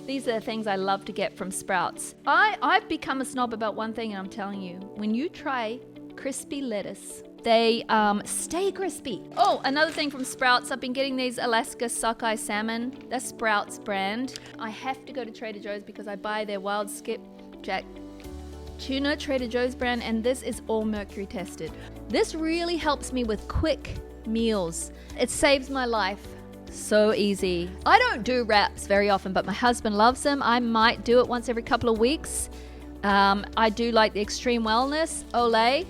These are the things I love to get from Sprouts. I've become a snob about one thing, and I'm telling you, when you try crispy lettuce, they stay crispy. Oh, another thing from Sprouts, I've been getting these Alaska sockeye salmon. That's Sprouts brand. I have to go to Trader Joe's because I buy their wild skipjack tuna, Trader Joe's brand, and this is all mercury tested. This really helps me with quick meals. It saves my life. So easy. I don't do wraps very often, but my husband loves them. I might do it once every couple of weeks. I do like the Extreme Wellness, Olay.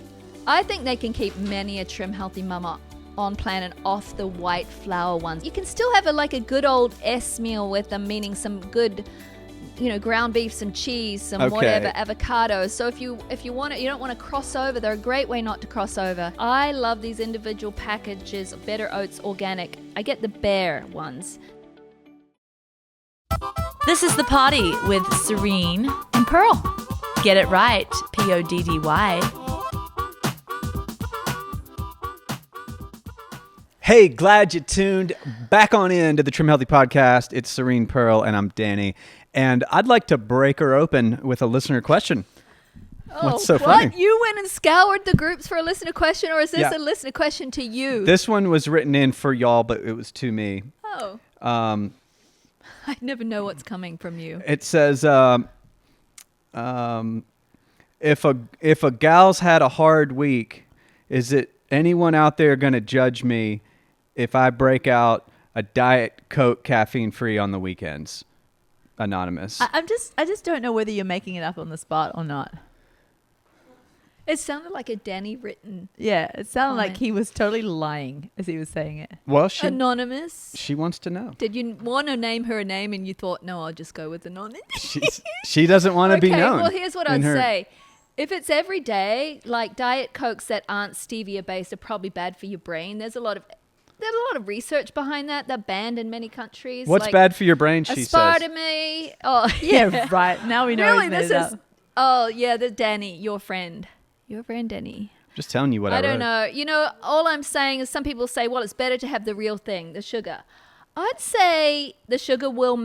I think they can keep many a trim healthy mama on plan and off the white flour ones. You can still have a good old S meal with them, meaning some good, ground beef, some cheese, some whatever, avocado. So if you want it, you don't want to cross over. They're a great way not to cross over. I love these individual packages of Better Oats Organic. I get the bare ones. This is the Poddy with Serene and Pearl. Get it right, Poddy. Hey, glad you tuned back on in to the Trim Healthy Podcast. It's Serene, Pearl, and I'm Danny. And I'd like to break her open with a listener question. What's so funny? What? You went and scoured the groups for a listener question, or is this a listener question to you? This one was written in for y'all, but it was to me. Oh. I never know what's coming from you. It says, if a gal's had a hard week, is it anyone out there going to judge me if I break out a Diet Coke caffeine-free on the weekends? Anonymous. I just don't know whether you're making it up on the spot or not. It sounded like a Danny written. Yeah, it sounded comment. like he was totally lying as he was saying it. Well, Anonymous. She wants to know. Did you want to name her a name and you thought, no, I'll just go with anonymous? She doesn't want to be known. Well, here's what I'd say. If it's every day, like Diet Cokes that aren't stevia based are probably bad for your brain. There's a lot of research behind that. They're banned in many countries. What's bad for your brain, she says? Aspartame. Oh, yeah, right. Now we know really, he's made this it is. up. Oh, yeah, the Danny, your friend. Your friend, Danny. Just telling you what I don't wrote. know. All I'm saying is some people say, well, it's better to have the real thing, the sugar. I'd say the sugar will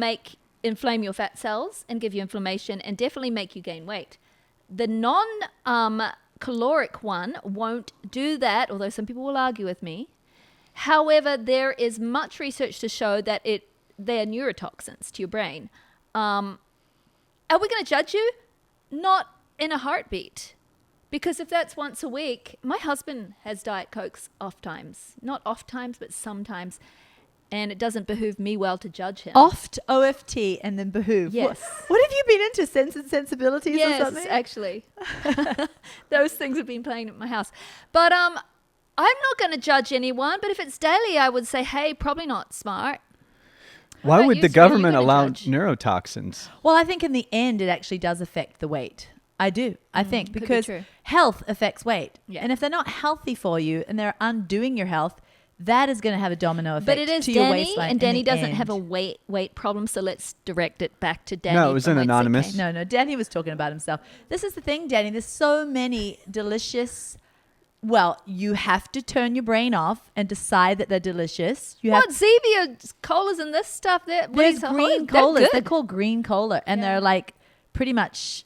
inflame your fat cells and give you inflammation and definitely make you gain weight. The non-caloric one won't do that, although some people will argue with me. However, there is much research to show that they're neurotoxins to your brain. Are we going to judge you? Not in a heartbeat. Because if that's once a week, my husband has Diet Cokes oft times. Not oft times, but sometimes. And it doesn't behoove me well to judge him. Oft, OFT, and then behoove. Yes. What have you been into? Sense and Sensibilities or something? Yes, actually. Those things have been playing at my house. But I'm not going to judge anyone. But if it's daily, I would say, hey, probably not smart. Why would the government allow neurotoxins? Well, I think in the end, it actually does affect the weight. I do. I think because health affects weight. Yeah. And if they're not healthy for you and they're undoing your health, that is going to have a domino effect. But it is to your Danny, waistline. and Danny doesn't have a weight problem, so let's direct it back to Danny. No, it was an anonymous. No, Danny was talking about himself. This is the thing, Danny. There's so many delicious. Well, you have to turn your brain off and decide that they're delicious. Zevia colas and this stuff? There's green colas. They're called green cola, and they're like pretty much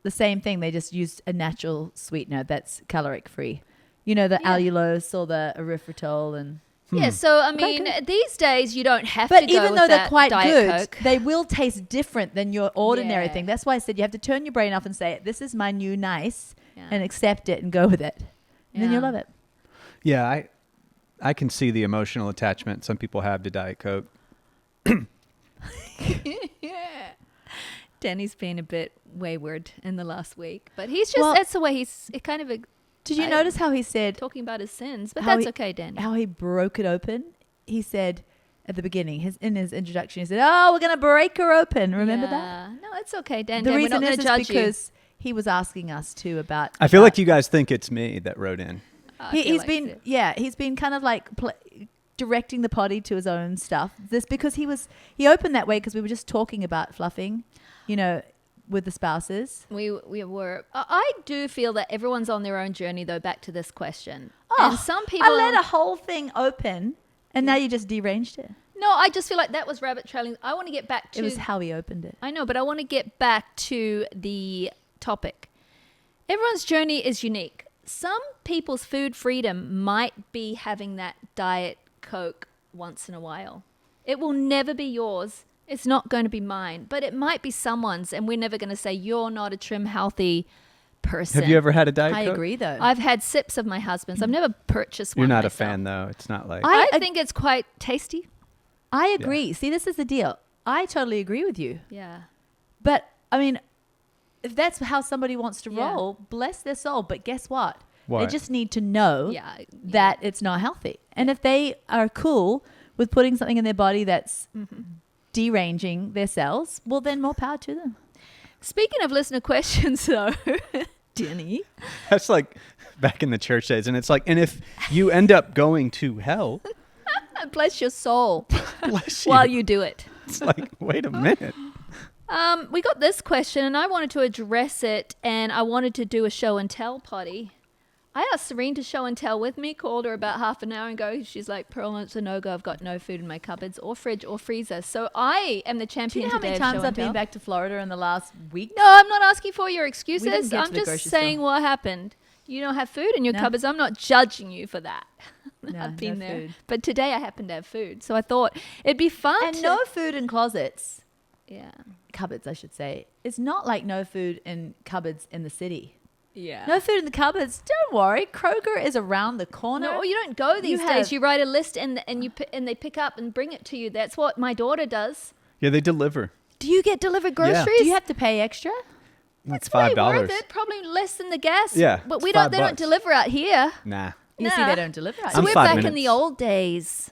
the same thing. They just use a natural sweetener that's caloric free. You know, the allulose or the erythritol and... Yeah, so, I mean, these days you don't have to go But even though they're quite Diet good, Coke. they will taste different than your ordinary thing. That's why I said you have to turn your brain off and say, this is my new nice, and accept it and go with it. And then you'll love it. Yeah, I can see the emotional attachment some people have to Diet Coke. Yeah. Danny's been a bit wayward in the last week, but he's just, that's the way he's kind of... Did you notice how he said... Talking about his sins, but that's okay, Danny. How he broke it open? He said at the beginning, in his introduction, he said, oh, we're going to break her open. Remember that? No, it's okay, Danny. The reason we're not is because he was asking us too about... I feel like you guys think it's me that wrote in. He's been kind of like directing the Poddy to his own stuff. This because he opened that way because we were just talking about fluffing, with the spouses. We were. I do feel that everyone's on their own journey, though. Back to this question. Oh, and some people. I let a whole thing open, and now you just deranged it. No, I just feel like that was rabbit trailing. I want to get back to... It was how he opened it. I know, but I want to get back to the topic. Everyone's journey is unique. Some people's food freedom might be having that Diet Coke once in a while. It will never be yours. It's not going to be mine, but it might be someone's, and we're never going to say you're not a trim, healthy person. Have you ever had a Diet I Coke? agree, though. I've had sips of my husband's. I've never purchased one. You're not myself. a fan, though. It's not like... I think it's quite tasty. I agree. See, this is the deal. I totally agree with you. Yeah. But, I mean, if that's how somebody wants to Yeah. roll, bless their soul. But guess what? They What? just need to know Yeah. that it's not healthy. And if they are cool with putting something in their body that's deranging their cells, well, then more power to them. Speaking of listener questions, though, Denny. That's like back in the church days. And it's like, and if you end up going to hell, Bless your soul bless you. while you do it. It's like, wait a minute. We got this question, and I wanted to address it, and I wanted to do a show and tell, Poddy. I asked Serene to show and tell with me, called her about half an hour ago. She's like, Pearl, it's a no-go. I've got no food in my cupboards or fridge or freezer. So I am the Do you champion know how today many of times show I've and tell. been back to Florida in the last week? No, I'm not asking for your excuses. get to I'm the just grocery saying store. what happened. You don't have food in your No. cupboards. I'm not judging you for that. No, I've been no there. food. But today I happen to have food. So I thought it'd be fun And to... no food in closets. Yeah. Cupboards, I should say. It's not like no food in cupboards in the city. Yeah. No food in the cupboards. Don't worry. Kroger is around the corner. No, you don't go these You days. have- You write a list and they pick up and bring it to you. That's what my daughter does. Yeah, they deliver. Do you get delivered groceries? Do you have to pay extra? It's Way $5. worth it. Probably less than the gas. Yeah, but it's we don't. They $5. don't deliver out here. Nah. You see, Nah. they don't deliver. So I'm we're 5 back in minutes. the old days.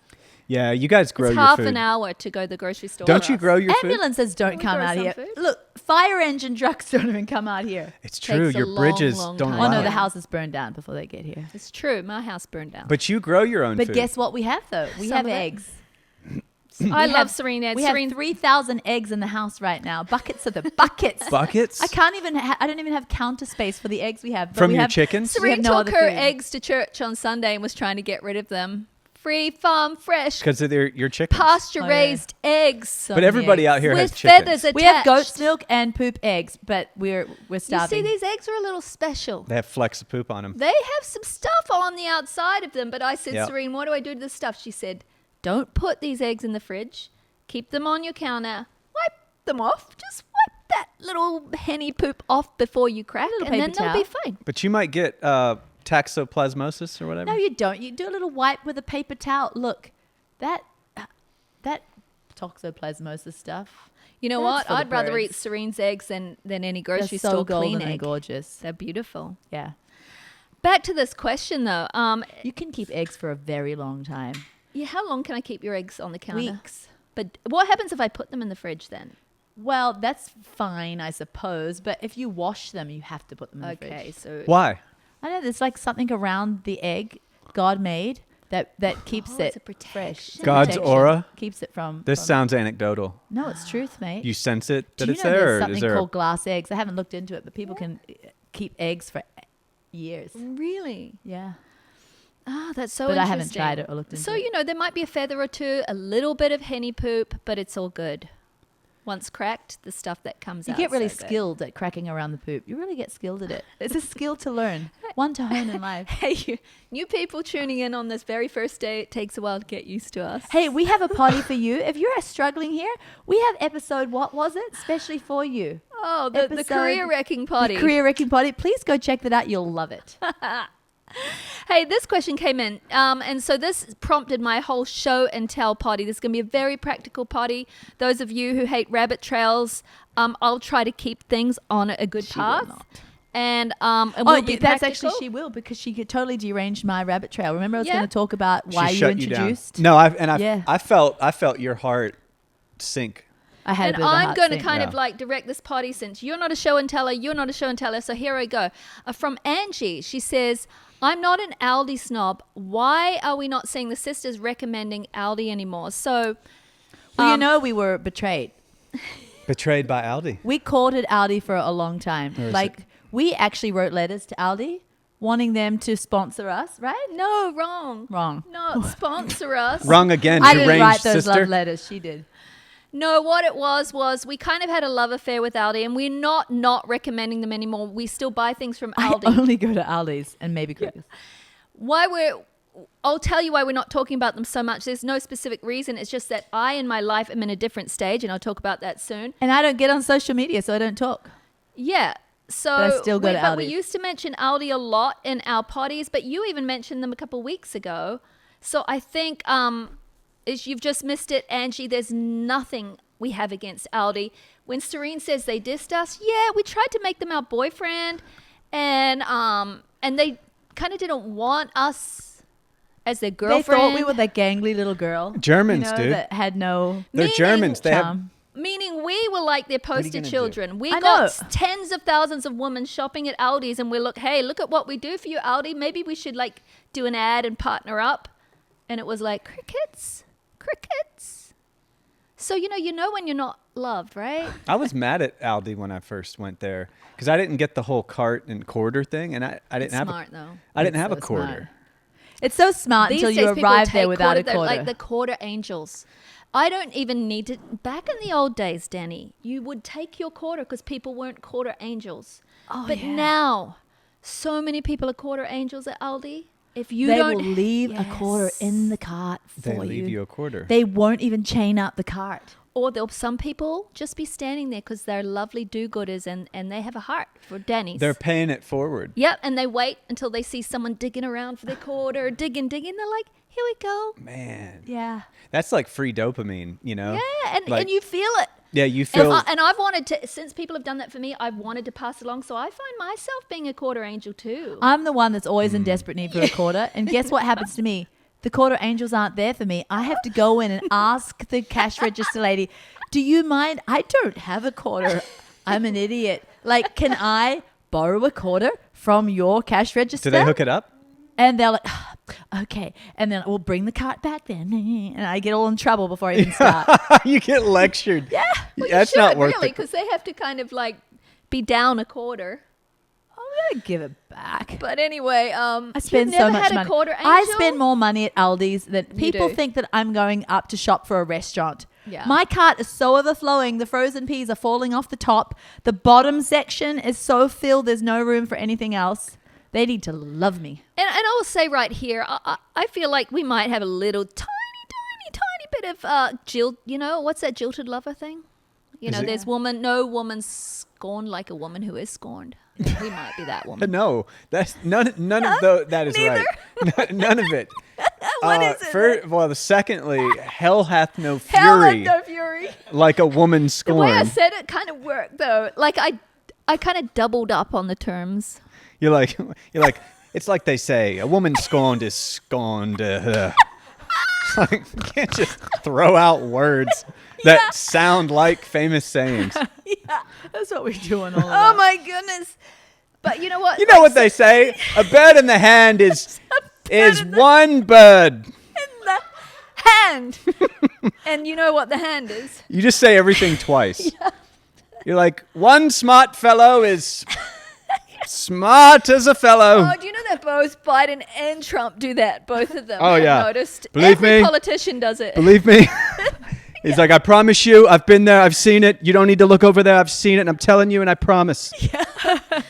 Yeah, you guys grow It's your half food. an hour to go to the grocery store. Don't for you us. grow your food? Ambulances don't We come grow out some here. food. Look, fire engine trucks don't even come out here. It's true. Takes a Your long, bridges long don't time. Oh allow no, it. the house is burned down before they get here. It's true. My house burned down. But you grow your own But food. guess what we have though? We Some have of it. eggs. I we love have- Serene eggs. We Serene, have 3,000 eggs in the house right now. Buckets of the buckets. Buckets? I can't even. I don't even have counter space for the eggs we have. But From we your have, chickens? we have Serene no took other her food. eggs to church on Sunday and was trying to get rid of them. Free farm fresh Because they're your chickens. pasture raised eggs So But many everybody eggs. out here has with chickens. feathers attached. We have goat's milk and poop eggs, but we're You starving. see, these eggs are a little special. They have flecks of poop on them. They have some stuff on the outside of them, but I said, Yep. Serene, what do I do to this stuff? She said, don't put these eggs in the fridge. Keep them on your counter. Wipe them off. Just wipe that little henny poop off before you crack, little and then paper they'll be towel. fine. But you might get toxoplasmosis or whatever. No, you don't. You do a little wipe with a paper towel. Look, that toxoplasmosis stuff. You know That's what? for the I'd rather eat birds. Serene's eggs than any They're grocery so store golden clean and egg. gorgeous. They're beautiful. Yeah, Back to this question, though. you can keep eggs for a very long time. Yeah, how long can I keep your eggs on the counter? Weeks. But what happens if I put them in the fridge then? Well, that's fine, I suppose. But if you wash them, you have to put them in the Okay, fridge. so Why? I know there's like something around the egg God made that keeps Oh, it's it a protection. fresh. God's Protection. aura? Keeps it from. This from- sounds anecdotal. No, it's truth, mate. You sense it that Do you it's know there, there's or is something there? called glass eggs? I haven't looked into it, but people can keep eggs for years. Really? Yeah, Ah, that's so but I interesting. haven't tried it or looked into So, it. you know, there might be a feather or two, a little bit of henny poop, but it's all good. Once cracked, the stuff that comes You out. get really so good. skilled at cracking around the poop. You really get skilled at it. It's a skill to learn, one to hone in life. Hey, you new people tuning in on this very first day, it takes a while to get used to us. Hey, we have a potty for you. If you're struggling here, we have episode, what was it? Especially for you. Oh, the episode- career wrecking potty. The Career Wrecking Potty. Please go check that out. You'll love it. Hey, this question came in, and so this prompted my whole show and tell potty. This is going to be a very practical potty. Those of you who hate rabbit trails, I'll try to keep things on a good She will path. not. And Oh, we'll be that's practical. actually she will, because she could totally deranged my rabbit trail. Remember, I was Yeah. going to talk about She why you shut down. introduced. No, Yeah. I felt your heart sink. I had a And bit of a I'm heart going to sink. kind of Yeah. like direct this potty, since you're not a show and teller, you're not a show and teller. So here I go. From Angie, she says, I'm not an Aldi snob. Why are we not seeing the sisters recommending Aldi anymore? So, Well, you know, we were betrayed. Betrayed by Aldi. We courted Aldi for a long time. Or is Like, we actually wrote letters to Aldi. wanting them to sponsor us, right? No, wrong. Wrong. Not sponsor us. Wrong again. I didn't deranged write those sister. love letters. She did. No, what it was we kind of had a love affair with Aldi, and we're not recommending them anymore. We still buy things from Aldi. I only go to Aldi's and maybe Kroger's. I'll tell you why we're not talking about them so much. There's no specific reason. It's just that I, in my life, am in a different stage, and I'll talk about that soon. And I don't get on social media, so I don't talk. Yeah. So, But I still go to but we Aldi's. used to mention Aldi a lot in our potties, but you even mentioned them a couple of weeks ago. So I think is you've just missed it, Angie. There's nothing we have against Aldi. When Serene says they dissed us, yeah, we tried to make them our boyfriend, and they kind of didn't want us as their girlfriend. They thought we were that gangly little girl. Germans, dude. That had no They're Germans. They have, charm. Meaning we were like their poster gonna children. We I got know. tens of thousands of women shopping at Aldi's, and we're hey, look at what we do for you, Aldi. Maybe we should like do an ad and partner up. And it was like, crickets. So, you know when you're not loved, right? I was mad at Aldi when I first went there because I didn't get the whole cart and quarter thing, and I didn't It's have smart, though. I didn't It's have a so quarter. smart. It's so smart These until days you people arrive there take without a they're quarter. like the quarter angels. I don't even need to. Back in the old days, Danny, you would take your quarter because people weren't quarter angels. Oh, but yeah. now, so many people are quarter angels at Aldi. If you They don't will leave a quarter Yes. in the cart for They leave you a quarter. They won't even chain up the cart. Or some people just be standing there because they're lovely do-gooders and they have a heart for Danny's. They're paying it forward. Yep, and they wait until they see someone digging around for their quarter, digging. They're like, here we go. Man, Yeah. that's like free dopamine, you know? Yeah, and, Like- and you feel it. Yeah, you feel. And I've wanted to, since people have done that for me, I've wanted to pass it along. So I find myself being a quarter angel too. I'm the one that's always in desperate need for a quarter. And guess what happens to me? The quarter angels aren't there for me. I have to go in and ask the cash register lady, do you mind? I don't have a quarter. I'm an idiot. Like, can I borrow a quarter from your cash register? Do they hook it up? And they're like, okay. And then we'll bring the cart back then. And I get all in trouble before I even start. You get lectured. Yeah. Well, That's you should, not worth really, it. because they have to kind of like be down a quarter. I'm going to give it back. But anyway, I spend you've never so much had money. a quarter angel? I spend more money at Aldi's than people do. think that I'm going up to shop for a restaurant. Yeah. My cart is so overflowing. The frozen peas are falling off the top. The bottom section is so filled. There's no room for anything else. They need to love me. And I will say right here, I feel like we might have a little tiny bit of jilt. You know, what's that jilted lover thing? You Is know, it? there's no woman scorned like a woman who is scorned. We might be that woman. No, that's none of that is Neither. right. None of it. What is it? Secondly, hell hath no Hell fury and no fury. like a woman The way I scorned. said it kind of worked though. Like I kind of doubled up on the terms. You're like, it's like they say, a woman scorned is scorned. It's like, you can't just throw out words that sound like famous sayings. Yeah, that's what we're doing all Oh my goodness. But you know what? You know what they say? A bird in the hand is one bird. In the hand. And you know what the hand is? You just say everything twice. You're like, one smart fellow is smart as a fellow. Oh, do you know that both Biden and Trump do that? Both of them. Oh, I've yeah. noticed. Believe Every me. politician does it. Believe me. He's like, I promise you, I've been there, I've seen it. You don't need to look over there. I've seen it, and I'm telling you, and I promise.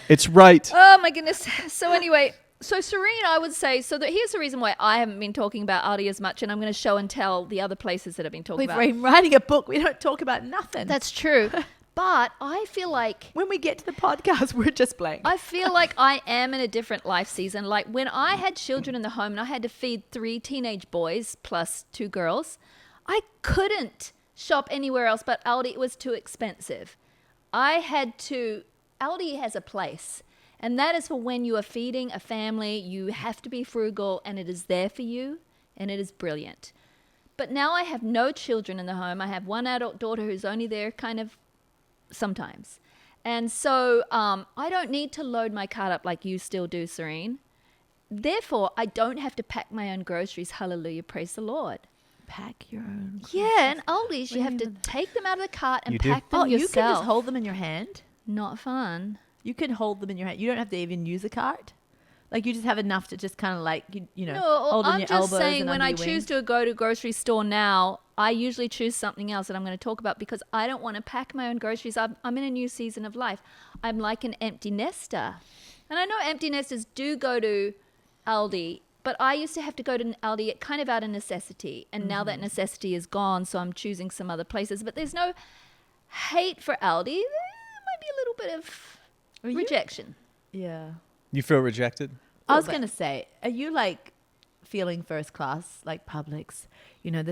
It's right. Oh my goodness. So anyway, so Serene, I would say, here's the reason why I haven't been talking about Aldi as much, and I'm going to show and tell the other places that I've been talking We've about. been writing a book. We don't talk about nothing. That's true. But I feel like when we get to the podcast, we're just blank. I feel like I am in a different life season. Like when I had children in the home and I had to feed 3 teenage boys plus 2 girls, I couldn't shop anywhere else but Aldi. It was too expensive. Aldi has a place, and that is for when you are feeding a family. You have to be frugal, and it is there for you, and it is brilliant. But now I have no children in the home. I have one adult daughter who's only there kind of sometimes. And so I don't need to load my cart up like you still do, Serene. Therefore, I don't have to pack my own groceries. Hallelujah, praise the Lord. Pack your own. Yeah, and Aldi's, you have to take them out of the cart and You do? pack them Oh, you yourself. can just hold them in your hand. Not fun. You can hold them in your hand. You don't have to even use a cart. Like you just have enough to just kind of like, you know, No, hold on I'm your just elbows saying and when under I your choose wings. to go to a grocery store now, I usually choose something else that I'm going to talk about because I don't want to pack my own groceries. I'm in a new season of life. I'm like an empty nester. And I know empty nesters do go to Aldi, but I used to have to go to Aldi kind of out of necessity. And now that necessity is gone, so I'm choosing some other places. But there's no hate for Aldi. There might be a little bit of rejection. Yeah. You feel rejected? I was going to say, are you like feeling first class, like Publix? You know,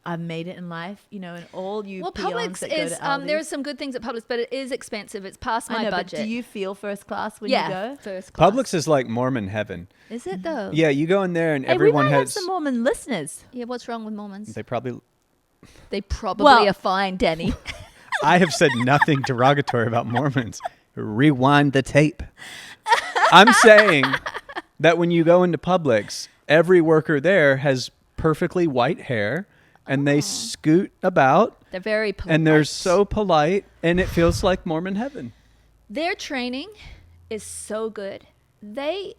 I've made it in life, you know, and all you Well, peons Publix that go is, to Aldi. there are some good things at Publix, but it is expensive. It's past my budget. But do you feel first class when you go? First class. Publix is like Mormon heaven. Is it though? Yeah, you go in there and Hey, everyone we might have has. some Mormon listeners. Yeah, what's wrong with Mormons? They probably. They probably Well- are fine, Danny. I have said nothing derogatory about Mormons. Rewind the tape. I'm saying that when you go into Publix, every worker there has perfectly white hair, and they scoot about, They're very polite. and they're so polite, and it feels like Mormon heaven. Their training is so good. They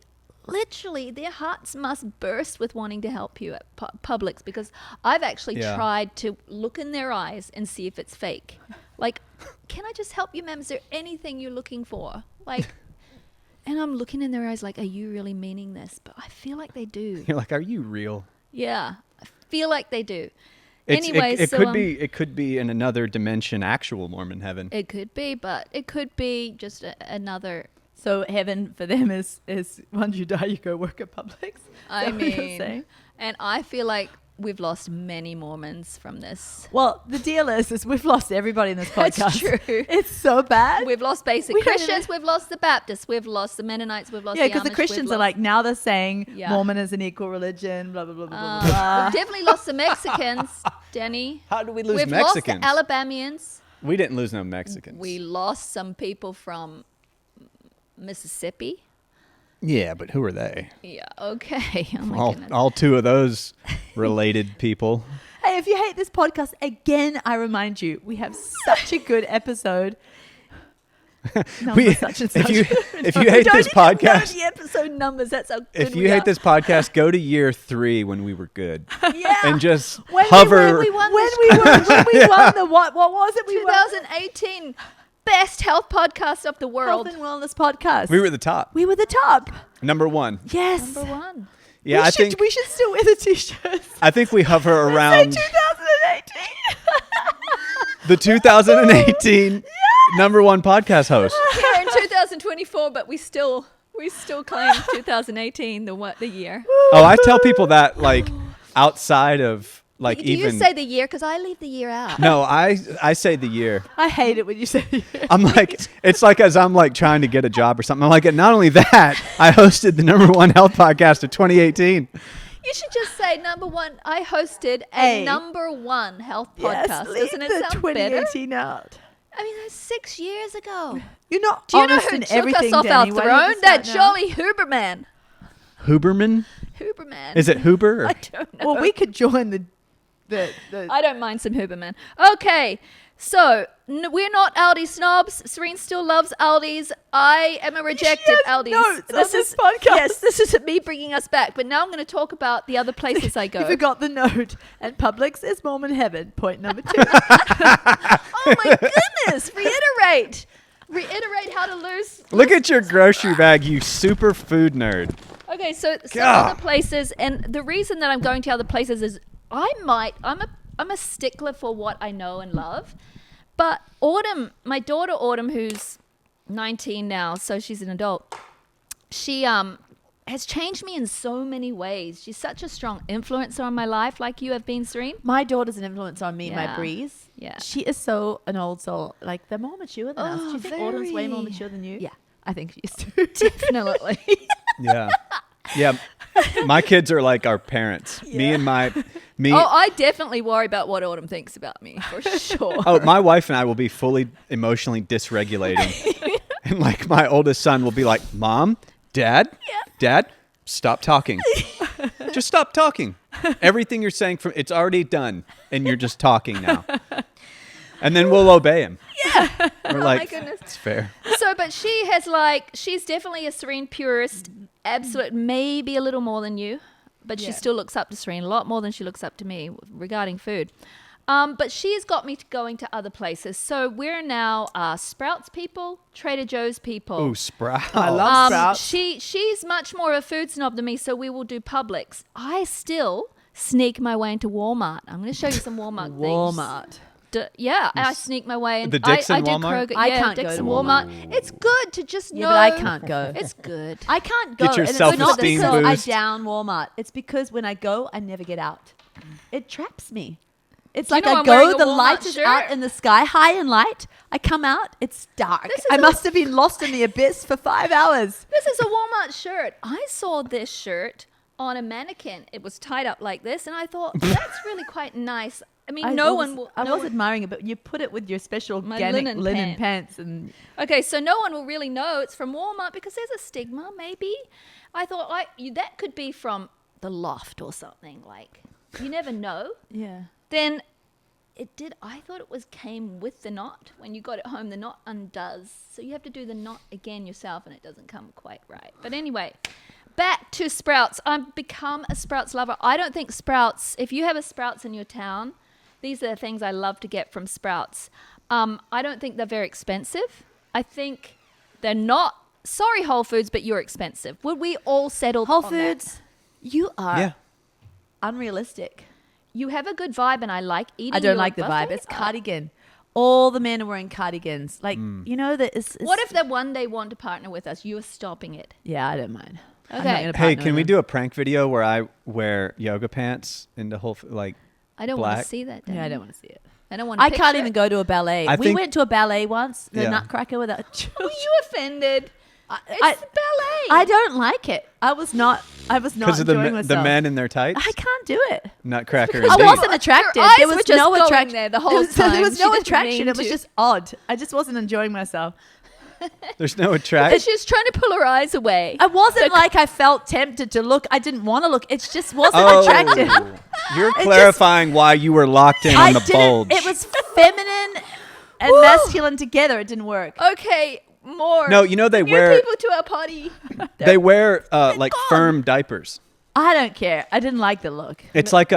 literally, their hearts must burst with wanting to help you at Publix because I've actually Yeah. tried to look in their eyes and see if it's fake. Like, can I just help you, ma'am? Is there anything you're looking for? Like, and I'm looking in their eyes like, are you really meaning this? But I feel like they do. You're like, are you real? Yeah, I feel like they do. It's- Anyways, it so, could be. It could be in another dimension, actual Mormon heaven. It could be, but it could be just another. So heaven for them is once you die, you go work at Publix. Is I that what you're mean, saying? and I feel like we've lost many Mormons from this. Well, the deal is we've lost everybody in this That's podcast. true. It's so bad. We've lost basic We don't Christians, even- we've lost the Baptists, we've lost the Mennonites, we've lost Yeah, the because the Amish, Christians we've are like, now they're saying Yeah. Mormon is an equal religion, blah, blah, blah, blah, blah, blah. we've definitely lost the Mexicans, Danny. How did we lose We've Mexicans? lost the Alabamians. We didn't lose no Mexicans. We lost some people from Mississippi. Yeah, but who are they? Yeah, okay. Oh my goodness. All two of those related people. Hey, if you hate this podcast, again, I remind you, we have such a good episode. Number such and such. If you hate this podcast, the episode numbers. That's how good if we you are. hate this podcast, go to year 3 when we were good Yeah. and just When hover. we won when this we won the what was it? We won 2018 best health podcast of the Health world. and Wellness podcast. We were at the top, We were the top. number 1. Yes. Number one. Yeah, I think we should still wear the t-shirts. I think we hover Say around 2018. the 2018 number 1 podcast host. We're in 2024, but we still claim 2018 the year. Oh, I tell people that like outside of like Do even. you say the year? Because I leave the year out. No, I say the year. I hate it when you say I'm like, it's like as I'm like trying to get a job or something. I'm like, and not only that, I hosted the number 1 health podcast of 2018. You should just say number 1. I hosted a Hey. number 1 health yes, podcast. leave Doesn't it the sound better? 2018 out. I mean, that's 6 years ago. You're not Do you know honest who in took everything, us off Danny. our Why don't you throne? That start now? jolly Huberman. Huberman? Huberman. Is it Huber? Or? I don't know. Well, we could join the I don't mind some Huberman. Okay, so we're not Aldi snobs. Serene still loves Aldi's. I am a rejected has Aldi's. notes on this podcast. Yes, this is me bringing us back. But now I'm going to talk about the other places I You go. forgot the note. And Publix is Mormon heaven. Point number 2. Oh my goodness! Reiterate how to lose. Look at your grocery bag, you super food nerd. Okay, so some God. other places, and the reason that I'm going to other places is I'm a stickler for what I know and love. But Autumn, my daughter Autumn, who's 19 now, so she's an adult, she has changed me in so many ways. She's such a strong influencer on my life, like you have been, Serene. My daughter's an influence on me, Yeah. my breeze. Yeah. She is so an old soul. Like, they're more mature than us. Do you think Autumn's way more very. mature than you? Yeah. I think she is too. Definitely. Yeah. Yeah. My kids are like our parents. Me. Oh, I definitely worry about what Autumn thinks about me, for sure. Oh, my wife and I will be fully emotionally dysregulating. And like my oldest son will be like, Mom, Dad, stop talking. Just stop talking. Everything you're saying it's already done. And you're just talking now. And then we'll obey him. Yeah. We're Oh like, my goodness. it's fair. So, but she's definitely a Serene purist. absolute, maybe a little more than you, but she still looks up to Serene a lot more than she looks up to me regarding food. But she's got me going to other places. So we're now Sprouts people, Trader Joe's people. Ooh, Sprouts. I love Sprouts. She's much more of a food snob than me, so we will do Publix. I still sneak my way into Walmart. I'm going to show you some Walmart things. Walmart. I sneak my way in. The Dixon I do Walmart? Kroger. I Yeah, can't go Dixon to Walmart. It's good to just know. Yeah, but I can't go. It's good. I can't go. Get your and it's not self-esteem because boost. I down Walmart. It's because when I go, I never get out. It traps me. It's like know I I'm wearing go, a the Walmart light is shirt? out in the sky, high and light. I come out, it's dark. This is I a- must have been lost in the abyss for 5 hours. This is a Walmart shirt. I saw this shirt on a mannequin. It was tied up like this, and I thought that's really quite nice. I mean, no one will. I was admiring it, but you put it with your special My organic linen pants and Okay, so no one will really know it's from Walmart because there's a stigma. Maybe I thought that could be from the loft or something. Like you never know. yeah. Then it did. I thought it came with the knot. When you got it home, the knot undoes, so you have to do the knot again yourself, and it doesn't come quite right. But anyway, back to Sprouts. I've become a Sprouts lover. I don't think Sprouts. If you have a Sprouts in your town, these are the things I love to get from Sprouts. I don't think they're very expensive. I think they're not. Sorry, Whole Foods, but you're expensive. Would we all settle Whole on that? Foods, you are Yeah. unrealistic. You have a good vibe, and I like eating. I don't your like the buffet. vibe. It's cardigan. All the men are wearing cardigans. Like, you know, that it's What if they one day want to partner with us? You are stopping it. Yeah, I don't mind. I'm Okay. not gonna Hey, partner can with we them. do a prank video where I wear yoga pants into like? I don't want Black. to see that. Yeah, I Danny. don't want to see it. I don't want. To I can't picture even it. go to a ballet. I We think- went to a ballet once, the Yeah. Nutcracker with a Were you offended? It's I- the ballet. I don't like it. I was not Because of enjoying the myself. men in their tights. I can't do it. Nutcracker. I indeed. wasn't attracted. Your eyes There was were just no going attraction there the whole There time. was She no didn't attraction. mean It was to. just odd. I just wasn't enjoying myself. There's no And attraction. she was trying to pull her eyes away. I wasn't like I felt tempted to look. I didn't want to look. It just wasn't Oh, attractive. you're clarifying why you were locked in on the bulge. It was feminine and masculine together. It didn't work. Okay, more. No, you know they New wear people to our party. they wear like gone. firm diapers. I don't care. I didn't like the look. It's like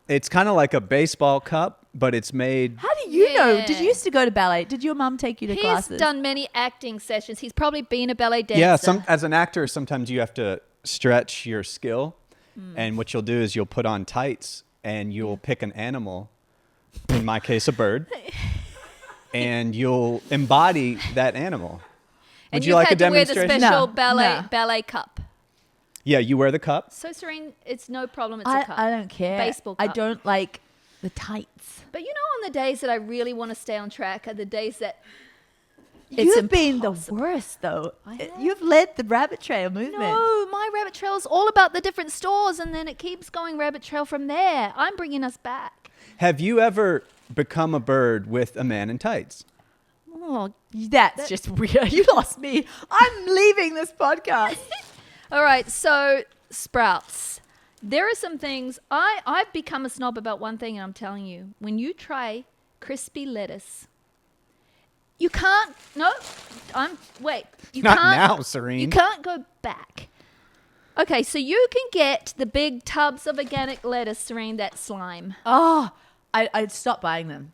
it's kind of like a baseball cup, but it's made. How do you know? Did Yeah. you used to go to ballet? Did your mum take you to He's classes? done many acting sessions. He's probably been a ballet dancer. Yeah, as an actor, sometimes you have to stretch your skill, Mm. and what you'll do is you'll put on tights and you'll pick an animal, in my case, a bird, and you'll embody that animal. And Would you've you like a had to wear the demonstration? special No, no. ballet cup. Yeah, you wear the cup. So Serene, it's no problem. It's a cup. I don't care. Baseball I cup. don't like the tights. But you know, on the days that I really want to stay on track are the days that You've been the worst, though. have. You've led the rabbit trail movement. no, my rabbit trail is all about the different stores, and then it keeps going rabbit trail from there. I'm bringing us back. Have you ever become a bird with a man in tights? Oh, That's just weird. You lost me. I'm leaving this podcast. all right. So Sprouts. There are some things I've become a snob about one thing, and I'm telling you, when you try crispy lettuce, you can't. No, you Not can't. now, Serene. You can't go back. Okay, so you can get the big tubs of organic lettuce, Serene, that slime. Oh, I'd stop buying them.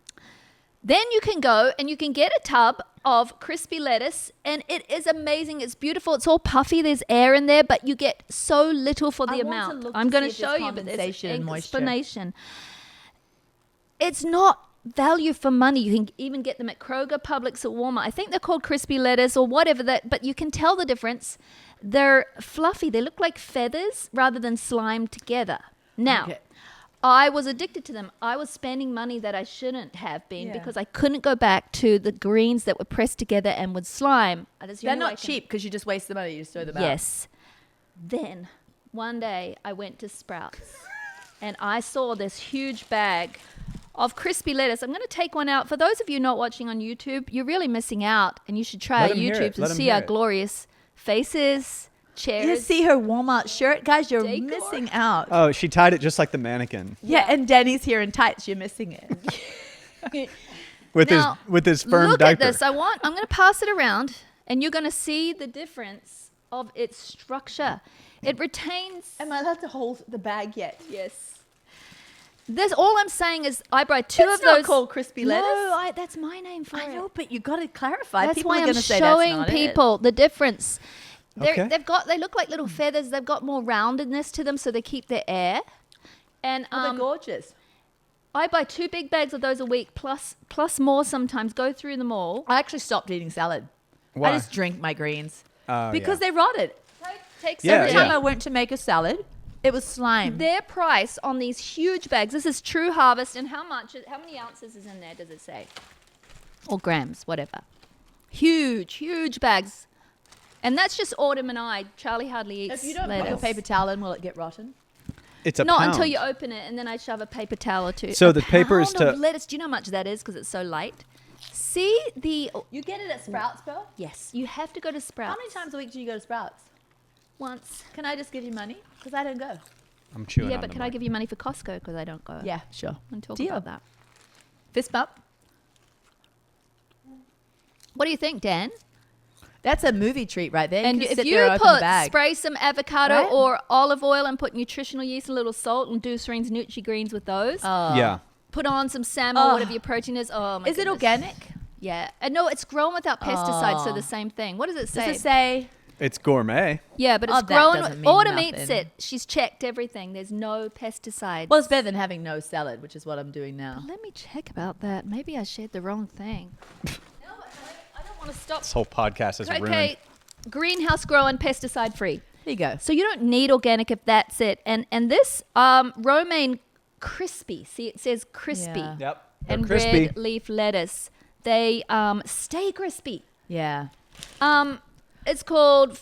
Then you can go and you can get a tub of crispy lettuce, and it is amazing. It's beautiful. It's all puffy. There's air in there, but you get so little for the I want to amount. look I'm to going to see if show there's you, but there's condensation and moisture. explanation. It's not value for money. You can even get them at Kroger, Publix, or Walmart. I think they're called crispy lettuce or whatever that, but you can tell the difference. They're fluffy. They look like feathers rather than slime together. Now, Okay. I was addicted to them. I was spending money that I shouldn't have been Yeah. because I couldn't go back to the greens that were pressed together and would slime. That's the They're only way I not can- cheap because you just waste the money. You just throw them out. Yes. Then one day I went to Sprouts and I saw this huge bag of crispy lettuce. I'm going to take one out. For those of you not watching on YouTube, you're really missing out, and you should try Let our 'em hear it. YouTube and Let 'em see hear our it. glorious faces, chairs. You see her Walmart shirt, guys. You're Decor. missing out. Oh, she tied it just like the mannequin Yeah, and Danny's here in tights. You're missing it. with Now, his firm look diaper. at this. I'm going to pass it around, and you're going to see the difference of its structure. It retains. Am I allowed to hold the bag yet? Yes. This all I'm saying is I buy two It's of not those. called crispy lettuce. No, that's my name for it. I know, but you got to clarify. That's People why are I'm going to say that's showing not people the difference. Okay. They look like little feathers. They've got more roundedness to them, so they keep their air. And They're gorgeous. I buy 2 big bags of those a week, plus more sometimes. Go through them all. I actually stopped eating salad. Why? I just drink my greens Oh, because yeah. they rotted. Take some. Yeah, Every time I went to make a salad, it was slime. Their price on these huge bags. This is True Harvest, and how many ounces is in there? Does it say? Or grams, whatever. Huge bags, and that's just Autumn and I. Charlie hardly eats. If you don't lettuce. put your paper towel in, will it get rotten? It's a Not pound. until you open it, and then I shove a paper towel or two. So A the paper is pound of to- lettuce. Do you know how much that is? Because it's so light. See the. You get it at Sprouts, Pearl? Yes, you have to go to Sprouts. How many times a week do you go to Sprouts? Once. Can I just give you money? Because I don't go. I'm chewing Yeah, on but the can I mic. give you money for Costco because I don't go? Yeah, sure. And talk Deal. about that. Fist bump. What do you think, Dan? That's a movie treat right there. And can if sit you there and open the put bag. spray some avocado Right? or olive oil and put nutritional yeast, a little salt, and do Serene's Nutri-Greens with those. Yeah. Put on some salmon, Oh. whatever your protein is. Oh my Is it goodness. organic? Yeah. No, it's grown without pesticides, so Oh. the same thing. What does it say? Does it say? It's gourmet. Yeah, but Oh, it's that grown. doesn't mean Autumn nothing. eats it. She's checked everything. There's no pesticides. Well, it's better than having no salad, which is what I'm doing now. Let me check about that. Maybe I shared the wrong thing. No, I don't want to stop. This whole podcast is Okay, ruined. greenhouse grown, pesticide free. There you go. So you don't need organic if that's it. And this romaine crispy. See, it says crispy. Yeah. Yep. They're And crispy. red leaf lettuce. They stay crispy. Yeah. It's called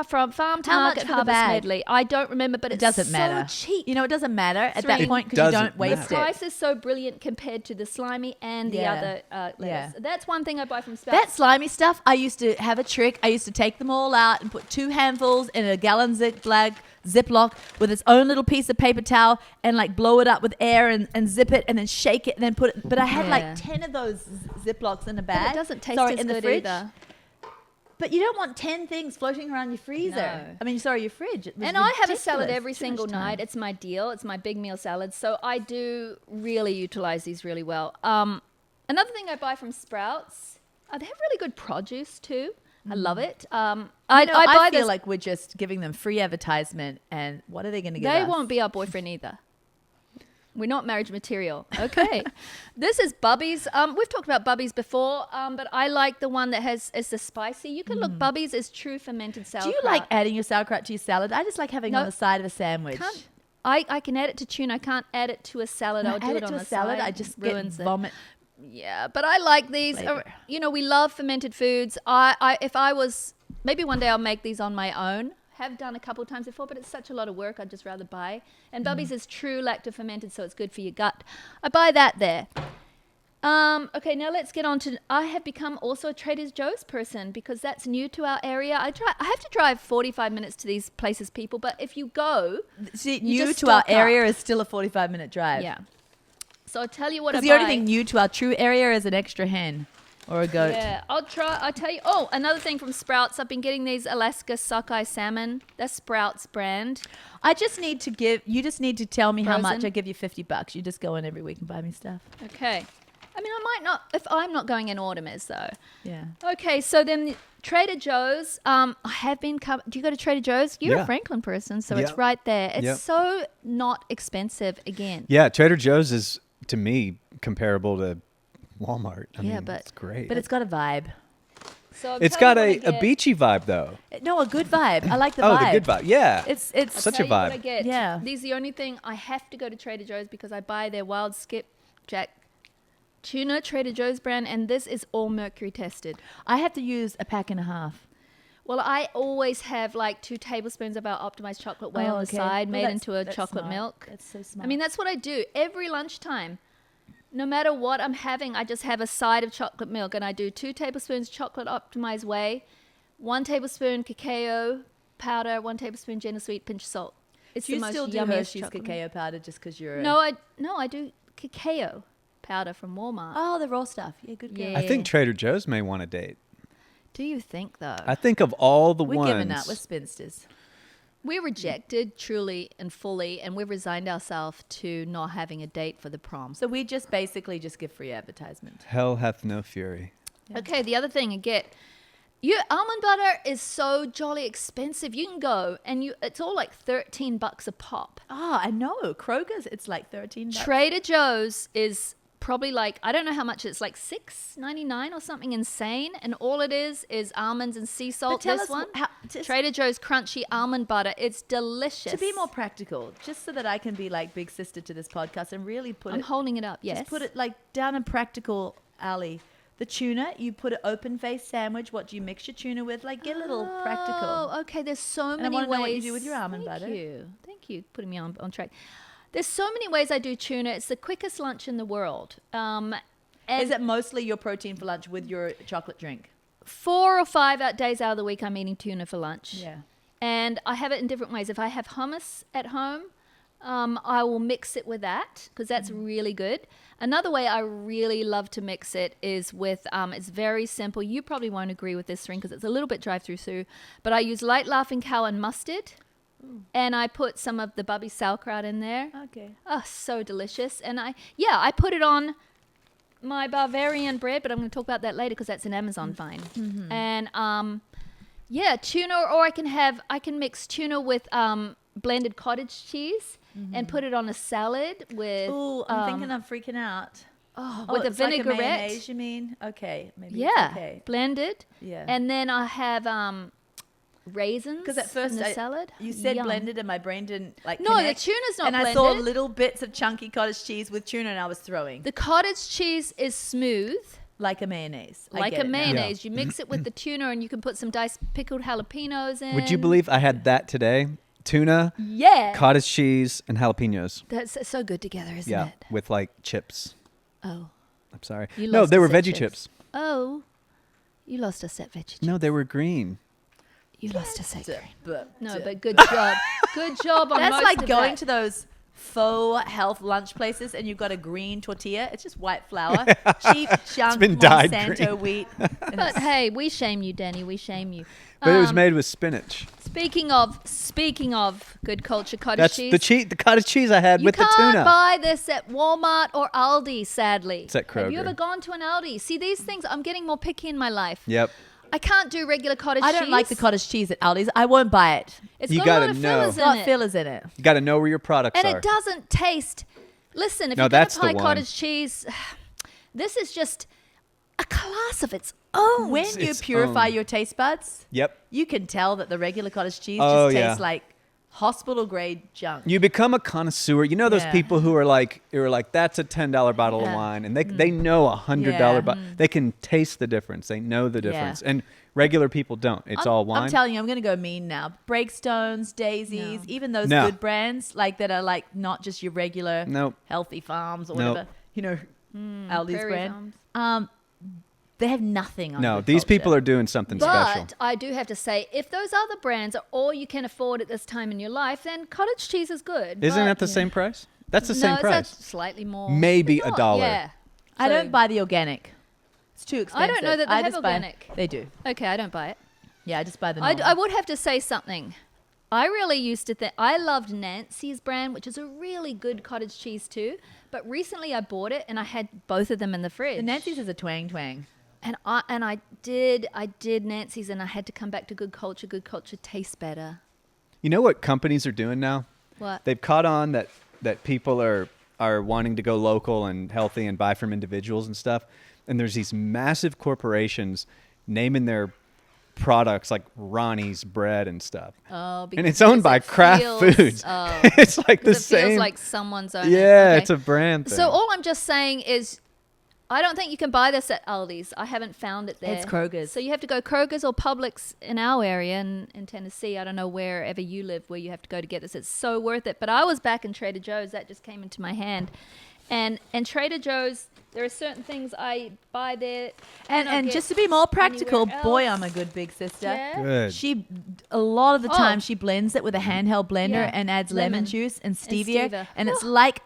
from farm to How much market for the harvest bag? medley. I don't remember, but It it's doesn't so matter. cheap. You know, it doesn't matter at Serene. that point because you Doesn't don't waste matter. it. price is so brilliant compared to the slimy and the Yeah. other lettuce. Yeah. That's one thing I buy from Sprouts. That slimy stuff, I used to have a trick. I used to take them all out and put 2 handfuls in a gallon Ziploc with its own little piece of paper towel and like blow it up with air and zip it and then shake it and then put it. But I had Yeah. like 10 of those Ziplocs in a bag. But it doesn't taste Sorry, as in the good fridge. either. But you don't want 10 things floating around your freezer. No. I mean, sorry, your fridge. It was And I have a salad ridiculous. every Too much single time. night. It's my deal. It's my big meal salad. So I do really utilize these really well. Another thing I buy from Sprouts, they have really good produce too. I love it. I I buy feel this. like we're just giving them free advertisement, and what are they going to give They us? won't be our boyfriend either. We're not marriage material. Okay. This is Bubby's. We've talked about Bubby's before, but I like the one that is the spicy. You can look, Bubby's is true fermented Do sauerkraut. you like adding your sauerkraut to your salad? I just like having it on No. the side of a sandwich. I can add it to tuna. I can't add it to a salad. When I'll I add do it it on to the a salad, side. I just ruins get it. vomit. Yeah, but I like these. Flavor. We love fermented foods. If I was, maybe one day I'll make these on my own. Have done a couple of times before, but it's such a lot of work. I'd just rather buy. And Bubby's is true lacto fermented, so it's good for your gut. I buy that there. Okay, now let's get on to. I have become also a Trader Joe's person because that's new to our area. I have to drive 45 minutes to these places, people. But if you go, See, You new just to our stock up. area is still a 45-minute drive. yeah. So I'll tell you what I Because buy. the only thing new to our true area is an extra hen or a goat. Yeah, I'll tell you. Oh, another thing from Sprouts. I've been getting these Alaska sockeye salmon. That's Sprouts brand. I just need to give. You just need to tell me how much. Frozen? I give you $50. You just go in every week and buy me stuff. Okay. I mean, I might not, if I'm not going in Autumn is though. Yeah. Okay, so then Trader Joe's. I have been. Do you go to Trader Joe's? You're Yeah. a Franklin person, so Yeah. it's right there. It's Yeah. so not expensive again. Yeah, Trader Joe's is, to me, comparable to Walmart. I Yeah, mean, but- it's great. But it's got a vibe. So I'll It's tell got you a what I get. beachy vibe, though. No, a good vibe. I like the Oh, vibe. the good vibe. Yeah. It's Such Tell a you what vibe. I get. Yeah. These are the only thing I have to go to Trader Joe's because I buy their wild skipjack tuna, Trader Joe's brand, and this is all mercury tested. I have to use a pack and a half. Well, I always have like 2 tablespoons of our optimized chocolate whey on the okay. side, Well, made that's- into a that's chocolate smart. milk. That's so smart. I mean, that's what I do every lunchtime. No matter what I'm having, I just have a side of chocolate milk, and I do 2 tablespoons chocolate optimized whey, 1 tablespoon cacao powder, 1 tablespoon gentle sweet, pinch of salt. It's do you the most still do yummiest Hershey's chocolate cacao powder just because you're milk. I do cacao powder from Walmart. Oh, the raw stuff. Yeah, good girl. Yeah. I think Trader Joe's may want to date. Do you think, though? I think of all the We're ones. giving up. We're spinsters. We're rejected truly and fully, and we've resigned ourselves to not having a date for the prom. So we just basically just give free advertisement. Hell hath no fury. Yeah. Okay, the other thing I get, your almond butter is so jolly expensive. You can go and it's all like $13 a pop. Oh, I know. Kroger's, it's like $13. Trader Joe's is probably like, I don't know how much it's like $6.99 or something insane. And all it is almonds and sea salt. tell This us one, just Trader Joe's crunchy almond butter. It's delicious. to be more practical, just so that I can be like big sister to this podcast and really put I'm it, holding it up. Yes. just put it like down a practical alley. The tuna, you put an open face sandwich. What do you mix your tuna with? Like, get a little practical. Oh, okay. There's so I many wanna ways. know what you do with your almond butter. Thank you. Putting me on track. There's so many ways I do tuna. It's the quickest lunch in the world. And Is it mostly your protein for lunch with your chocolate drink? 4 or 5 days out of the week, I'm eating tuna for lunch. Yeah. And I have it in different ways. If I have hummus at home, I will mix it with that because that's really good. Another way I really love to mix it is with, it's very simple. You probably won't agree with this, Ring, because it's a little bit drive-through, but I use light laughing cow and mustard. And I put some of the bumpy sauerkraut in there. Okay. Oh, so delicious. And I put it on my Bavarian bread, but I'm going to talk about that later because that's an Amazon find. Mm-hmm. And tuna, or I can mix tuna with blended cottage cheese and put it on a salad with. Ooh, I'm thinking I'm freaking out. with a it's like vinaigrette. mayonnaise, you mean? Okay, maybe Yeah, it's okay. blended. Yeah. And then I have raisins. Because at first in the salad. you said Yum. blended, and my brain didn't like. No, connect. the tuna's not and blended. I saw little bits of chunky cottage cheese with tuna, and I was throwing The cottage cheese is smooth, like a mayonnaise. I like get a it now. mayonnaise. You mix it with the tuna, and you can put some diced pickled jalapenos in. Would you believe I had that today? Tuna, Yeah, cottage cheese, and jalapenos. that's so good together, isn't Yeah, it? with like chips. Oh, I'm sorry. You No, lost they us were at veggie chips. chips. oh, you lost us at veggie. No, they were green. You lost us at green. No, but but good job. Good job on that's most like of going that. to those faux health lunch places, and you've got a green tortilla. It's just white flour, cheap junk been dyed Monsanto green. wheat. And But it's- hey, we shame you, Danny. We shame you. But it was made with spinach. Speaking of good culture cottage That's cheese. the cottage cheese I had You with the can't tuna. buy this at Walmart or Aldi, sadly. It's at Have you Kroger. ever gone to an Aldi? See, these things, I'm getting more picky in my life. Yep. I can't do regular cottage cheese. I don't like the cottage cheese at Aldi's. I won't buy it. It's You got a lot gotta of know. fillers It's in got it. fillers in it. You got to know where your products And are. it doesn't taste. Listen, if No, you're going that's to the buy one. cottage cheese, this is just a class of its own. When you its purify own. your taste buds, Yep. you can tell that the regular cottage cheese Oh, just yeah. tastes like hospital grade junk. You become a connoisseur. You know those Yeah. people who are like that's a $10 bottle of Yeah. wine, and they know $100 Yeah. bottle. They can taste the difference. They know the Yeah. difference, and regular people don't. It's all wine. I'm telling you, I'm going to go mean now. Breakstones, Daisies, No. even those No. good brands like that are like not just your regular Nope. Healthy Farms or Nope. whatever, you know, Aldi's Prairie brand. Farms. They have nothing on No, good these culture. people are doing something special. But I do have to say, if those other brands are all you can afford at this time in your life, then cottage cheese is good. Isn't But- that the same price? That's the no, same it's price. slightly more. Maybe But a not- dollar. Yeah. I So- don't buy the organic. It's too expensive. I don't know that they have just buy- organic. They do. Okay, I don't buy it. Yeah, I just buy the I normal. would have to say something. I really used to think I loved Nancy's brand, which is a really good cottage cheese too. But recently I bought it and I had both of them in the fridge. The Nancy's is a twang twang. And I did Nancy's and I had to come back to good culture. Good culture tastes better. You know what companies are doing now? What? They've caught on that people are wanting to go local and healthy and buy from individuals and stuff. And there's these massive corporations naming their products like Ronnie's bread and stuff. Oh, And it's owned by Kraft Foods. Oh, It's like the it same. feels like someone's own. yeah, Okay. it's a brand thing. So all I'm just saying is, I don't think you can buy this at Aldi's. I haven't found it there. It's Kroger's. So you have to go Kroger's or Publix in our area in Tennessee. I don't know wherever you live where you have to go to get this. It's so worth it. But I was back in Trader Joe's. That just came into my hand. And Trader Joe's, there are certain things I buy there. And just to be more practical, anywhere boy, else. I'm a good big sister. Yeah. Good. She a lot of the Oh. time she blends it with a handheld blender Yeah. and adds lemon Lemon. juice and And stevia, stevia. and it's like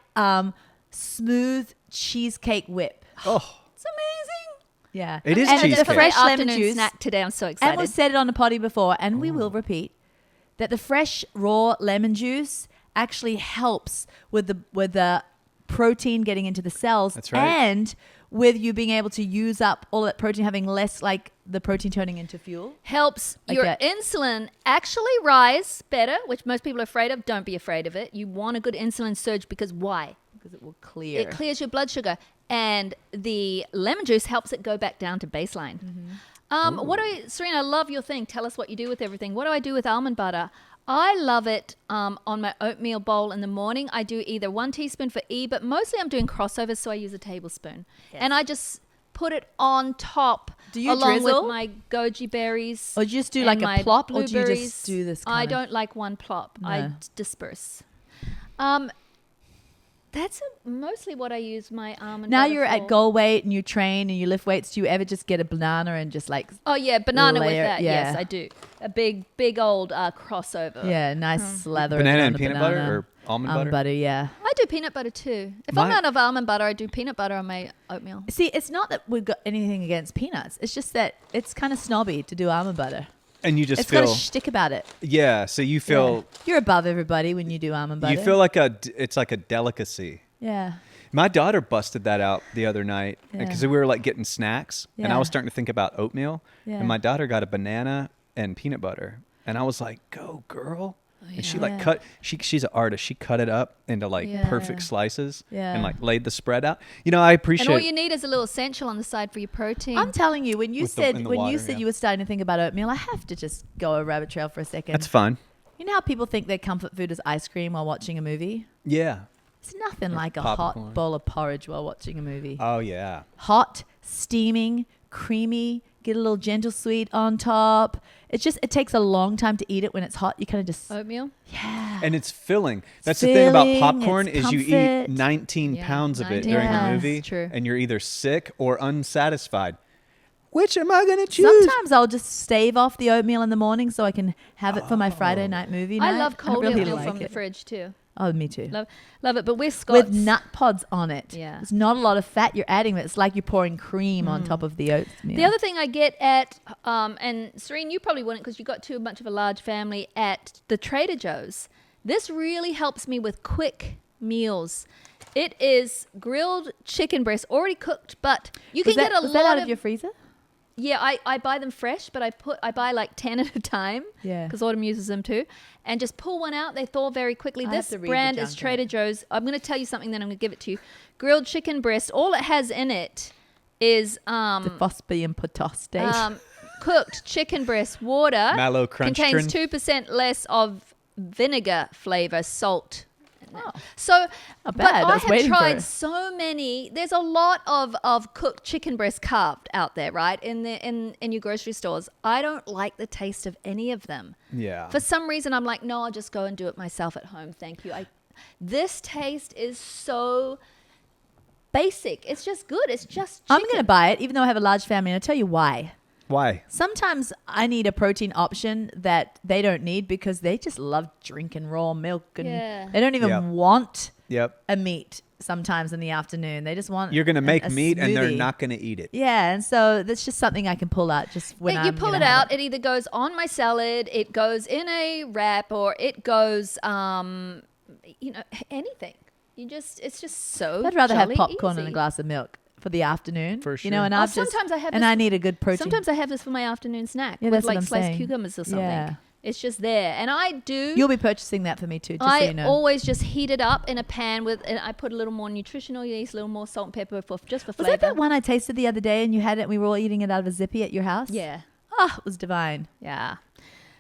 smooth cheesecake whip. oh, It's amazing. Yeah. It is And cheesecake. the fresh lemon afternoon juice. snack today. I'm so excited. And we've said it on the potty before, and we will repeat that the fresh raw lemon juice actually helps with the protein getting into the cells. That's right. And with you being able to use up all that protein, having less like the protein turning into fuel. Helps Like your that. insulin actually rise better, which most people are afraid of. Don't be afraid of it. You want a good insulin surge because why? Because it will clear. It clears your blood sugar, and the lemon juice helps it go back down to baseline. Serena, I love your thing. Tell us what you do with everything. What do I do with almond butter? I love it on my oatmeal bowl in the morning. I do either 1 teaspoon for E, but mostly I'm doing crossovers, so I use a tablespoon. Yes. And I just put it on top. Do you along drizzle? with my goji berries? Or do you just do and like my a plop, or do you blueberries. just do this I kind of... don't like one plop. I No. disperse. That's mostly what I use my almond Now butter you're for. at goal weight and you train and you lift weights. Do you ever just get a banana and just like... Oh yeah, banana with layer- that. yeah. Yes, I do. A big old crossover. Yeah, nice slather. of Banana it and on a peanut banana. butter or almond butter? Yeah. I do peanut butter too. If I'm out of almond butter, I do peanut butter on my oatmeal. See, it's not that we've got anything against peanuts. It's just that it's kind of snobby to do almond butter. And you just It's got feel a shtick about it. yeah. So you feel Yeah. You're above everybody when you do almond butter. you feel like it's like a delicacy. Yeah. My daughter busted that out the other night because Yeah. we were like getting snacks, and I Yeah. was starting to think about oatmeal. Yeah. And my daughter got a banana and peanut butter, and I was like, "Go, girl!" And she like Yeah. cut. She's an artist. She cut it up into like Yeah. perfect slices Yeah. and like laid the spread out. You know, I appreciate. And all you need is a little essential on the side for your protein. I'm telling you, when you With the- said in the water, yeah. you were starting to think about oatmeal, I have to just go a rabbit trail for a second. That's fun. You know how people think their comfort food is ice cream while watching a movie? Yeah. It's nothing like a popcorn. hot bowl of porridge while watching a movie. Oh yeah. Hot, steaming, creamy, get a little gentle sweet on top. It takes a long time to eat it when it's hot. You kind of just, oatmeal. yeah. And it's filling. That's the thing about filling, popcorn it's is you eat comfort. 19 Yeah, pounds of it 19 during the pounds, movie, true. and you're either sick or unsatisfied. Which am I going to choose? Sometimes I'll just stave off the oatmeal in the morning so I can have it for my Friday night movie night. I love cold really oatmeal like from the it. fridge too. Oh, me too. Love it. But we're Scots. With nut pods on it. Yeah. There's not a lot of fat you're adding, but it's like you're pouring cream on top of the oatmeal. The other thing I get at, and Serene, you probably wouldn't because you got too much of a large family at the Trader Joe's. This really helps me with quick meals. It is grilled chicken breast, already cooked, but you can get a was lot that out of your freezer? Yeah, I buy them fresh, but I buy like 10 at a time. Yeah. Because Autumn uses them too. And just pull one out. They thaw very quickly. I This have to read the brand junk is in Trader it. Joe's. I'm going to tell you something, then I'm going to give it to you. Grilled chicken breast. All it has in it is The phosphate and potastate. cooked chicken breast water. Mallow crunch Contains trin. 2% less of vinegar flavor, salt. Oh. So, Not but bad. I I was have waiting for tried it. so many. There's a lot of cooked chicken breast carved out there, right? In your grocery stores. I don't like the taste of any of them. Yeah. For some reason, I'm like, no, I'll just go and do it myself at home. Thank you. This taste is so basic. It's just good. It's just chicken. I'm going to buy it, even though I have a large family. And I'll tell you why. Why? Sometimes I need a protein option that they don't need because they just love drinking raw milk. And Yeah. they don't even Yep. want Yep. a meat sometimes in the afternoon. They just want You're going to make a meat and they're smoothie. not going to eat it. Yeah, and so that's just something I can pull out just when you I'm pull gonna it have out. It either goes on my salad, it goes in a wrap, or it goes, anything. It's just so. I'd rather have jolly popcorn easy. and a glass of milk for the afternoon. For You know, sure. and Oh, I've just sometimes I have and this- I need a good protein. Sometimes I have this for my afternoon snack Yeah, with that's what like I'm sliced saying. cucumbers or something. Yeah. It's just there, and I do. You'll be purchasing that for me too, just I so you know. always just heat it up in a pan and I put a little more nutritional yeast, a little more salt and pepper for Was flavor. that that one I tasted the other day and you had it and we were all eating it out of a zippy at your house? Yeah, Oh, it was divine. yeah.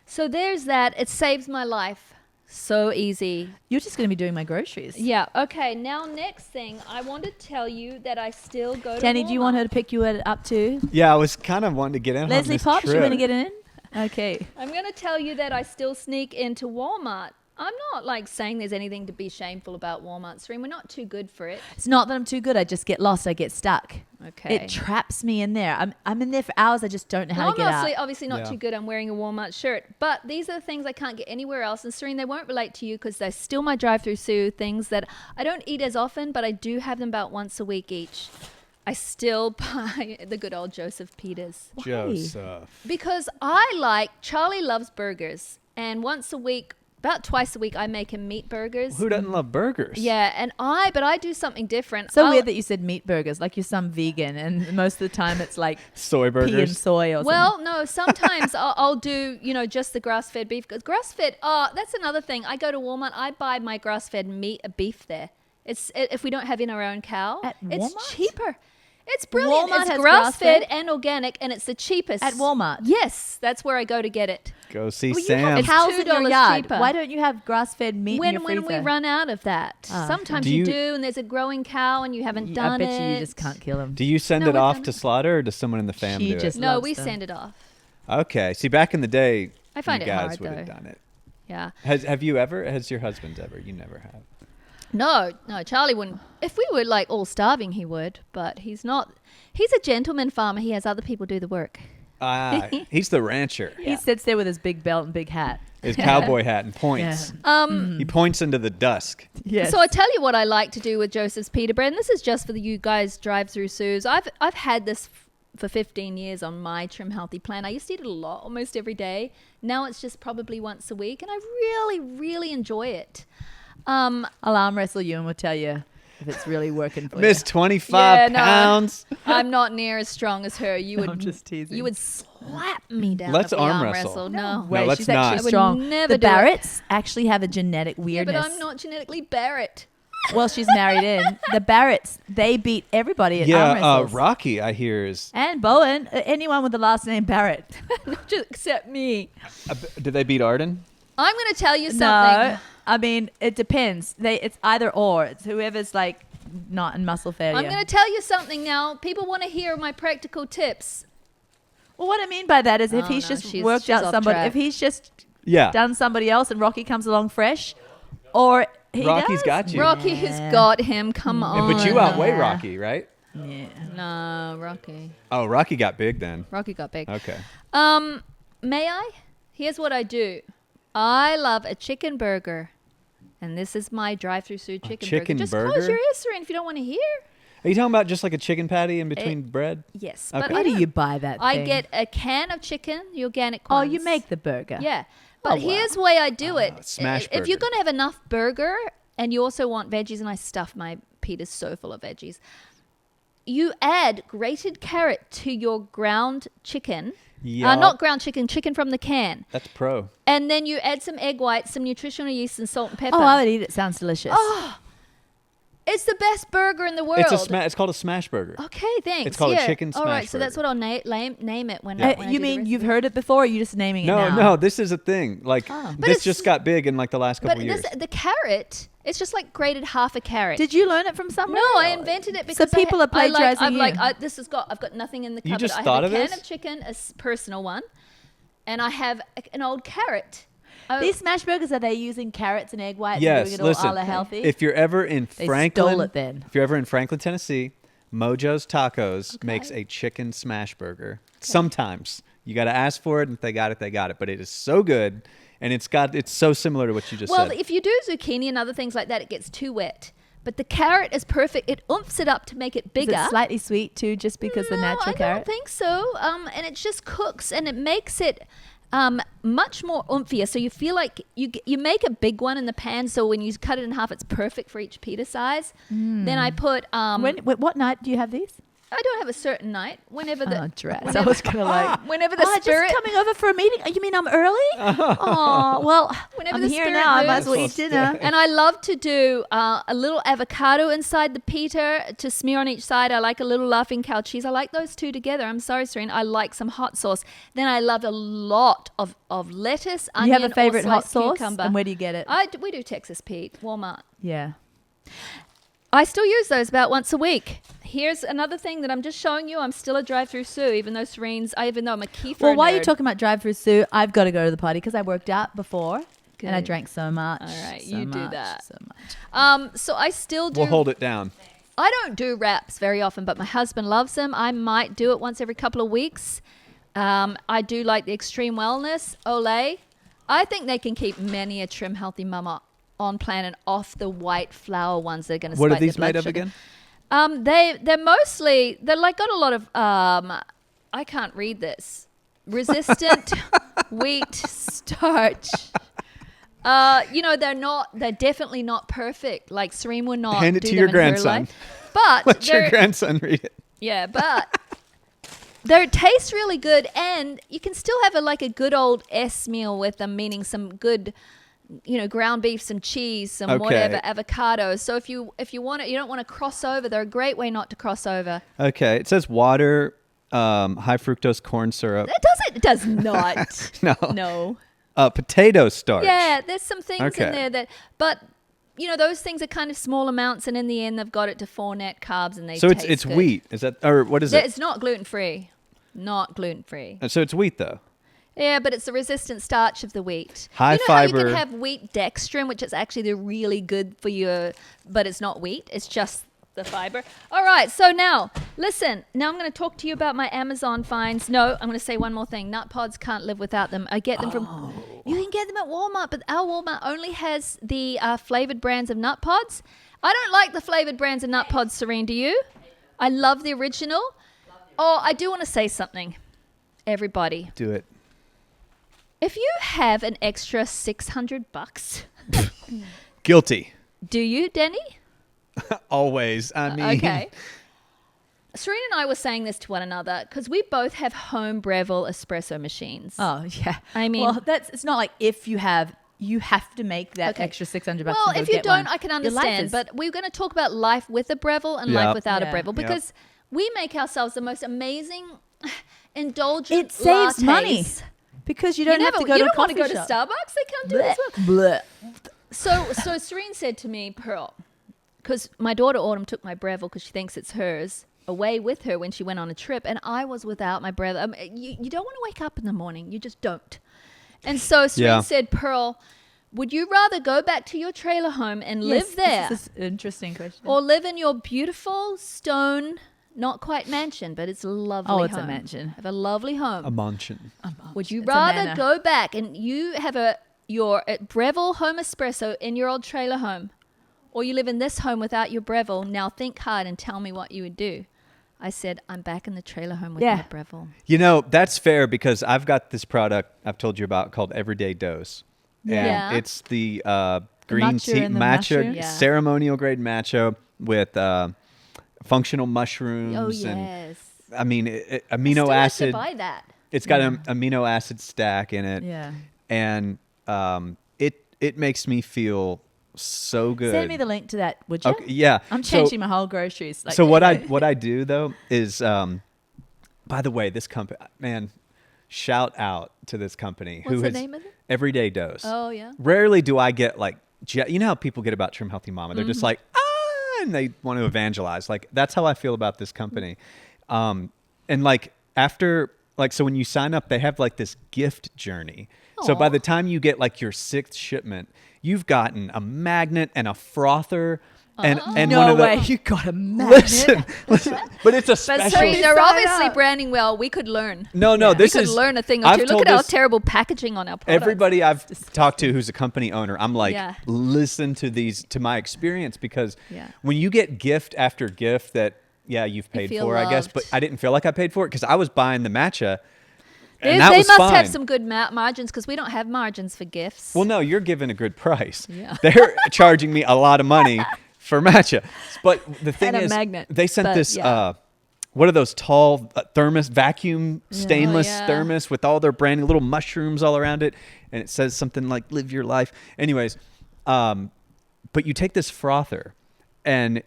So there's that. It saves my life. So easy. You're just going to be doing my groceries. Yeah. Okay. Now, next thing, I want to tell you that I still go to Danny, do you want her Walmart. to pick you up too? Yeah, I was kind of wanting to get in on Leslie this Pops, you trip. want to get in? Okay. I'm going to tell you that I still sneak into Walmart. I'm not like saying there's anything to be shameful about Walmart, Serene. We're not too good for it. It's not that I'm too good. I just get lost. I get stuck. Okay. It traps me in there. I'm in there for hours. I just don't know how No, to get I'm out. obviously not Yeah. too good. I'm wearing a Walmart shirt. But these are the things I can't get anywhere else. And Serene, they won't relate to you because they're still my drive-through Sue things that I don't eat as often, but I do have them about once a week each. I still buy the good old Joseph Peters. Joseph. Because Charlie loves burgers. And once a week, about twice a week, I make him meat burgers. Who doesn't love burgers? Yeah, but I do something different. So weird that you said meat burgers, like you're some vegan, and most of the time it's like soy burgers. pea and soy or Well, no, sometimes I'll do, just the grass-fed beef. Because grass-fed, that's another thing. I go to Walmart, I buy my grass-fed beef there. If we don't have in our own cow, At it's Walmart? cheaper. It's brilliant. Walmart It's has grass-fed grass-fed? and organic, and it's the cheapest. At Walmart? Yes, that's where I go to get it. Go see Well, you Sam. have It's cows in your $2 yard. cheaper. Why don't you have grass-fed meat in your When we freezer? run out of that. Sometimes Do you you- do, and there's a growing cow, and you haven't done I bet it. you just can't kill them. Do you send No, it we've off done to it. slaughter, or does someone in the fam She do just it? No, loves we them. send it off. Okay. See, back in the day, I find you it guys hard, would have though. done it. Yeah. Has your husband ever? You never have. No, Charlie wouldn't. If we were like all starving, he would, but he's not. He's a gentleman farmer. He has other people do the work. He's the rancher. He sits there with his big belt and big hat. His cowboy hat and points. He points into the dusk. Yes. So I tell you what I like to do with Joseph's pita bread. And this is just for you guys drive-through Sues. I've had this for 15 years on my Trim Healthy plan. I used to eat it a lot, almost every day. Now it's just probably once a week, and I really, really enjoy it. I'll arm wrestle you and we'll tell you if it's really working for Miss you. 25 pounds. I'm not near as strong as her. You would I'm just teasing. You would slap me down. Let's if we arm arm wrestle. No. Wait, let's she's not. actually I would strong. never The do it. Barretts actually have a genetic Yeah, weirdness. but I'm not genetically Barrett. Well, she's married in. The Barretts, they beat everybody at arm wrestles. Rocky, I hear, is. And Bowen, anyone with the last name Barrett. Just except me. Did they beat Arden? I'm going to tell you something. No, I mean, it depends. It's either or. It's whoever's like not in muscle failure. I'm going to tell you something now. People want to hear my practical tips. Well, what I mean by that is if Oh, he's no, just she's worked out off somebody, track. if he's just Yeah. done somebody else and Rocky comes along fresh, or he Rocky's does. got you. Rocky has got him. Come on. But you outweigh Yeah. Rocky, right? Yeah. No, Rocky. Oh, Rocky got big then. Rocky got big. Okay. May I? Here's what I do. I love a chicken burger. And this is my drive-through Sue chicken chicken burger. Just burger? close your ears, Serene, if you don't want to hear. Are you talking about just like a chicken patty in between bread? Yes. Okay. But Where do you buy that I thing? get a can of chicken, the organic Oh, ones. you make the burger. Yeah. But Oh, wow. here's the way I do it. smash If you're burger. going to have enough burger and you also want veggies, and I stuff my pitas so full of veggies, you add grated carrot to your ground chicken. Yeah. Not ground chicken, chicken from the can. That's pro. And then you add some egg whites, some nutritional yeast, and salt and pepper. Oh, I would eat it. Sounds delicious. It's the best burger in the world. It's called a smash burger. Okay, thanks. It's called a yeah. chicken All right, smash so that's burger. what I'll name it when, Yeah. when I You do mean the you've recipe. heard it before? Or are you just naming it now? No, this is a thing. Like But this it's- just got big in like the last couple But years. the carrot, it's just like grated half a carrot. Did you learn it from somewhere? No, I invented it because people are plagiarizing I've you. I've got nothing in the You cupboard. just I thought have a of can this? of chicken, personal one, and I have an old carrot. These smash burgers, are they using carrots and egg whites Yes, and doing it all listen. a la healthy? If you're ever in They Franklin, stole it then. If you're ever in Franklin, Tennessee, Mojo's Tacos makes a chicken smash burger. Sometimes you got to ask for it, and if they got it, they got it. But it is so good, and it's so similar to what you just Well, said. if you do zucchini and other things like that, it gets too wet. But the carrot is perfect. It oomphs it up to make it Is bigger. it slightly sweet too, just because the natural I carrot? don't think so. And it just cooks and it makes it much more oomphia. So you feel like you make a big one in the pan. So when you cut it in half, it's perfect for each pita size. Then I put What night do you have these? I don't have a certain night. Whenever the Oh, dress. I was gonna like. whenever the Oh, spirit just coming over for a meeting. You mean I'm early? Oh, well, Whenever I'm the here spirit now. I might as well moves. eat dinner. And I love to do a little avocado inside the pita to smear on each side. I like a little laughing cow cheese. I like those two together. I'm sorry, Serene. I like some hot sauce. Then I love a lot of lettuce, onion, You have a favorite or hot sliced sauce, cucumber. and where do you get it? We do Texas Pete, Walmart. Yeah. I still use those about once a week. Here's another thing that I'm just showing you. I'm still a drive-through Sue, even though I'm a kefir Well, while you're nerd. talking about drive-through Sue, I've got to go to the party because I worked out before and I Good. drank so much. All right, so you do much, that. So much. So I still do. we'll hold it down. I don't do wraps very often, but my husband loves them. I might do it once every couple of weeks. I do like the Extreme Wellness, Olay. I think they can keep many a trim healthy mama on plan and off the white flour ones that are going to What are spike their these blood made of sugar. again? They're mostly they're like got a lot of I can't read this. Resistant wheat starch. They're definitely not perfect. Like Serene would not Hand it do to them your in her grandson. life. But Let your grandson read it. yeah, but they taste really good, and you can still have a good old S meal with them, meaning some good, ground beef, some cheese, some Okay. whatever, avocado. So if you want it, you don't want to cross over. They're a great way not to cross over. Okay. It says water, high fructose corn syrup. It does not. No. No. Potato starch. Yeah, there's some things Okay. in there but those things are kind of small amounts, and in the end, they've got it to 4 net carbs, and they So taste it's good. wheat. Is that, or what is it? It's not gluten free. Not gluten free. So it's wheat though. Yeah, but it's the resistant starch of the wheat. High How you fiber. can have wheat dextrin, which is actually the really good for you, but it's not wheat. It's just the fiber. All right, so now, listen. Now I'm going to talk to you about my Amazon finds. No, I'm going to say one more thing. Nut pods, can't live without them. I get them from... You can get them at Walmart, but our Walmart only has the flavored brands of nut pods. I don't like the flavored brands of nut pods, Serene. Do you? I love the original. Oh, I do want to say something. Everybody. Do it. If you have an extra $600, Guilty. do you, Denny? Always. I mean. Okay. Serena and I were saying this to one another because we both have home Breville espresso machines. Oh, yeah. I mean- well, it's not like if you have to make that Okay. extra $600. Well, to go if you get don't, one. I can Your life understand. is- But we're going to talk about life with a Breville and Yeah. life without a Yeah. Breville Yeah. because we make ourselves the most amazing, indulgent it saves lattes. money because you don't have to go you to a don't want coffee to go shop. to Starbucks. They can't do it as well. Blech. So Serene said to me, Pearl, because my daughter Autumn took my Breville because she thinks it's hers away with her when she went on a trip, and I was without my Breville. You don't want to wake up in the morning. You just don't. And so Serene said, Pearl, would you rather go back to your trailer home and live there This is an interesting question. or live in your beautiful stone, not quite mansion, but it's a lovely home. Oh, it's a mansion. Have a lovely home. A mansion. Would you It's a rather manor. go back and you have your Breville home espresso in your old trailer home, or you live in this home without your Breville? Now think hard and tell me what you would do. I said, I'm back in the trailer home with my Breville. That's fair because I've got this product I've told you about called Everyday Dose. And Yeah. it's the green matcha tea and the matcha, mushroom? Yeah. ceremonial grade matcha with functional mushrooms. Oh, And yes. I mean, I amino still acid. have to buy that. It's got an amino acid stack in it. Yeah. And it makes me feel so good. Send me the link to that, would you? Okay, yeah. I'm So- changing my whole groceries. Like, So what I do though is, by the way, this company, man, shout out to this company. What's who the has name of it? Everyday Dose. Oh, yeah. Rarely do I get like, you know how people get about Trim Healthy Mama. They're Mm-hmm. just like, and they want to evangelize. Like that's how I feel about this company. And like after, like, so when you sign up, they have like this gift journey. So by Aw. the time you get like your 6th shipment, you've gotten a magnet and a frother and no one of the way, you got a magnet. listen, but it's a But special. Serene, they're Sign obviously up. branding well. We could learn. No, we this could is learn a thing or I've two. Look told at our this- terrible packaging on our products. Everybody I've talked to who's a company owner, I'm like, Yeah. listen to my experience because Yeah. when you get gift after gift that, you've paid feel for, I guess, loved. but I didn't feel like I paid for it because I was buying the matcha They and that was must fine. have some good margins because we don't have margins for gifts. Well, no, you're giving a good price. Yeah. They're charging me a lot of money for matcha. But the thing And a is, magnet, they sent but this, yeah. what are those tall vacuum stainless Oh, yeah. thermos with all their branding, little mushrooms all around it. And it says something like, live your life. Anyways, but you take this frother and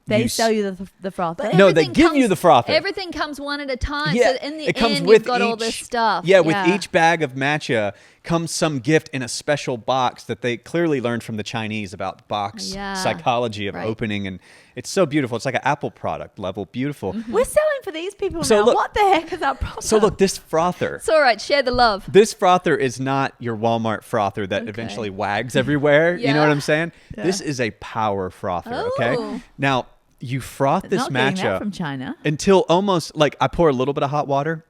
They sell you the froth. But No, they everything give you the frother. Everything comes one at a time. Yeah, so in the it comes end, with you've got all this each- stuff. Yeah, with each bag of matcha comes some gift in a special box that they clearly learned from the Chinese about box Yeah. psychology of Right. opening, and it's so beautiful. It's like an Apple product level, beautiful. We're selling for these people So now. look- What the heck is our problem? So look, this frother. It's all right. Share the love. This frother is not your Walmart frother that eventually wags everywhere. You know Yeah. what I'm saying? This is a power frother, okay? Oh. Now, you froth this not getting that matcha from China. until almost like I pour a little bit of hot water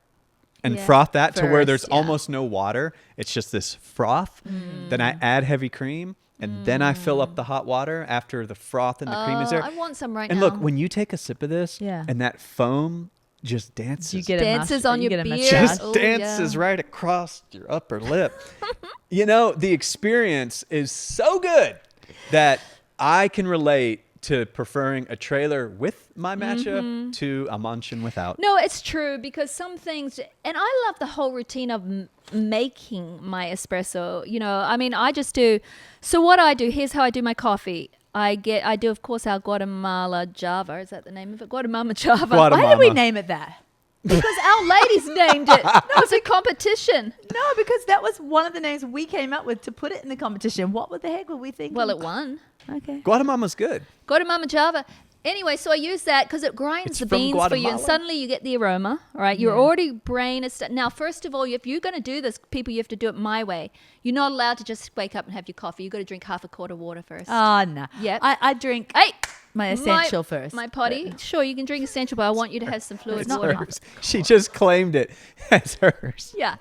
and Yeah. froth that to where First, there's yeah. almost no water. It's just this froth. Then I add heavy cream and then I fill up the hot water after the froth and the cream is there. I want some right and now. look, when you take a sip of this, Yeah. and that foam just dances. You get dances on your beard. Just Oh, dances yeah. right across your upper lip. The experience is so good that I can relate to preferring a trailer with my matcha to a munchin without. No, it's true because some things, and I love the whole routine of making my espresso. I just do. So what I do, here's how I do my coffee. I do, of course, our Guatemala Java. Is that the name of it? Guatemala Java. Guatemala. Why did we name it that? Because our ladies named it. No, it's a competition. No, because that was one of the names we came up with to put it in the competition. What the heck were we thinking? Well, it won. Okay. Guatemala's good. Guatemala Java. Anyway, so I use that because it grinds It's the from beans for you, and Guatemala? suddenly you get the aroma. All right, your already brain is now. First of all, if you're going to do this, people, you have to do it my way. You're not allowed to just wake up and have your coffee. You got to drink half a quart of water first. Oh, no. Yep. I drink Hey, my essential first. My Poddy. Sure, you can drink essential, but I want you to have some fluid It's water. hers. She just claimed it as hers. Yeah.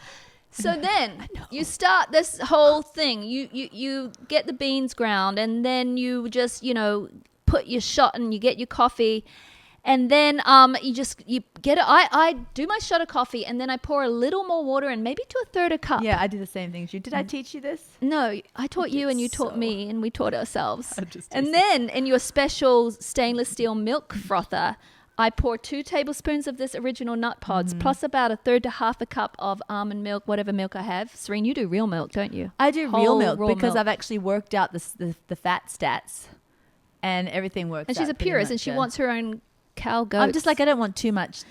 So then you start this whole thing. You get the beans ground, and then you just put your shot and you get your coffee, and then you get it. I do my shot of coffee, and then I pour a little more water and maybe to a third a cup. Yeah, I do the same thing as you. Did I teach you this? No, I taught you and you taught me and we taught ourselves. I'm just And then in your special stainless steel milk frother, I pour 2 tablespoons of this original nut pods plus about a third to half a cup of almond milk, whatever milk I have. Serene, you do real milk, don't you? I do real Whole milk raw because milk. I've actually worked out the fat stats and everything works And she's out a pretty purist and much, she yeah. wants her own cow goats. I'm just like, I don't want too much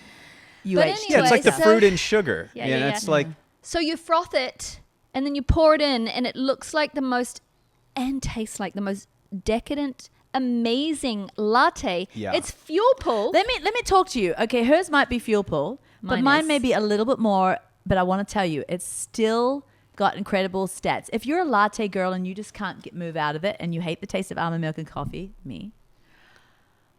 UHT. But Yeah, it's like the so- fruit and sugar. Yeah, yeah, it's yeah. like So you froth it and then you pour it in and it looks like the most and tastes like the most decadent, amazing latte. Yeah. It's fuel pull. Let me talk to you. Okay, hers might be fuel pull, but Mine mine is. may be a little bit more. But I want to tell you, it's still got incredible stats. If you're a latte girl and you just can't move out of it, and you hate the taste of almond milk and coffee,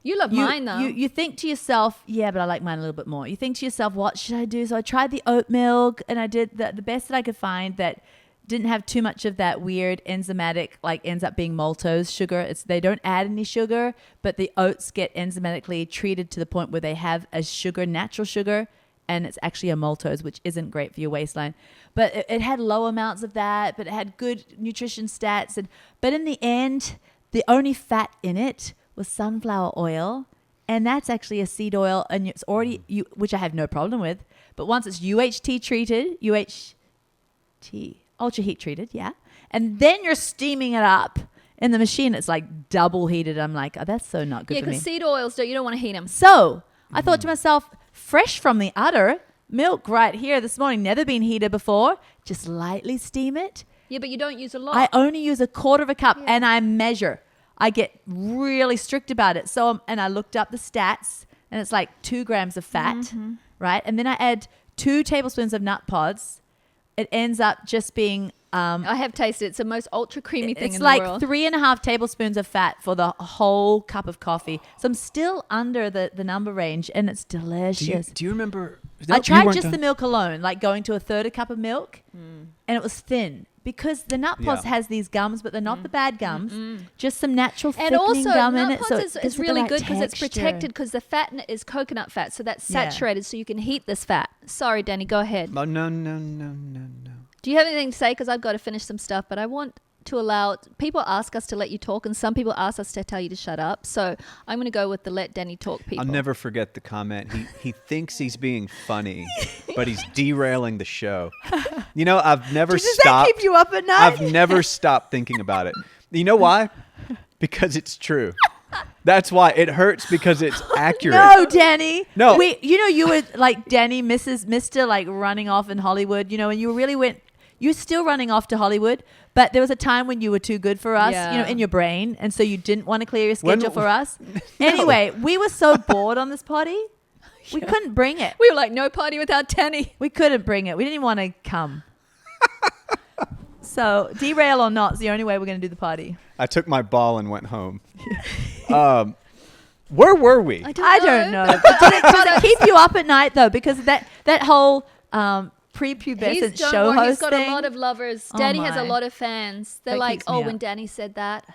You love you, mine though. You think to yourself, yeah, but I like mine a little bit more. You think to yourself, what should I do? So I tried the oat milk, and I did the best that I could find that didn't have too much of that weird enzymatic, like ends up being maltose sugar. They don't add any sugar, but the oats get enzymatically treated to the point where they have a sugar, natural sugar, and it's actually a maltose, which isn't great for your waistline. But it had low amounts of that, but it had good nutrition stats. But in the end, the only fat in it was sunflower oil, and that's actually a seed oil, and it's already, which I have no problem with. But once it's UHT treated, ultra heat treated, yeah, and then you're steaming it up in the machine, it's like double heated. I'm like, oh, that's so not good yeah, for me. because seed oils you don't want to heat them. So I thought to myself, fresh from the udder, milk right here this morning, never been heated before, just lightly steam it. Yeah, but you don't use a lot. I only use a quarter of a cup, and I measure. I get really strict about it. So, and I looked up the stats, and it's like 2 grams of fat, right? And then I add 2 tablespoons of nut pods. It ends up just being I have tasted it. It's the most ultra creamy thing it's in like the world. 3.5 tablespoons of fat for the whole cup of coffee. So I'm still under the number range, and it's delicious. do you remember? I You tried weren't just done- the milk alone, like going to a third a cup of milk, and it was thin. Because the nut pods Yeah. has these gums, but they're not the bad gums. Just some natural And thickening also, gum in nut it. pods So is it gives it the really right good because it's texture. protected because the fat in it is coconut fat. So that's Yeah. saturated so you can heat this fat. Sorry, Danny, go ahead. Oh, no. Do you have anything to say? Because I've got to finish some stuff, but I want to allow people ask us to let you talk and some people ask us to tell you to shut up. So I'm going to go with the let Danny talk people. I'll never forget the comment. He thinks he's being funny, but he's derailing the show. I've never Does stopped. that keep you up at night? I've never stopped thinking about it. You know why? Because it's true. That's why it hurts, because it's accurate. No, Danny. No. You were like Danny, Mr. like running off in Hollywood, and you really you're still running off to Hollywood, but there was a time when you were too good for us, Yeah. in your brain. And so you didn't want to clear your When- schedule for us. No. Anyway, we were so bored on this potty. We couldn't bring it. We were like, no party without Danny. We couldn't bring it. We didn't even want to come. So derail or not, it's the only way we're going to do the party. I took my ball and went home. Where were we? I don't know. Does it keep you up at night though? Because that whole prepubescent Don't show worry, host he's got thing. a lot of lovers. Oh Daddy has a my. lot of fans. They're That like, keeps me oh, up. when Danny said that,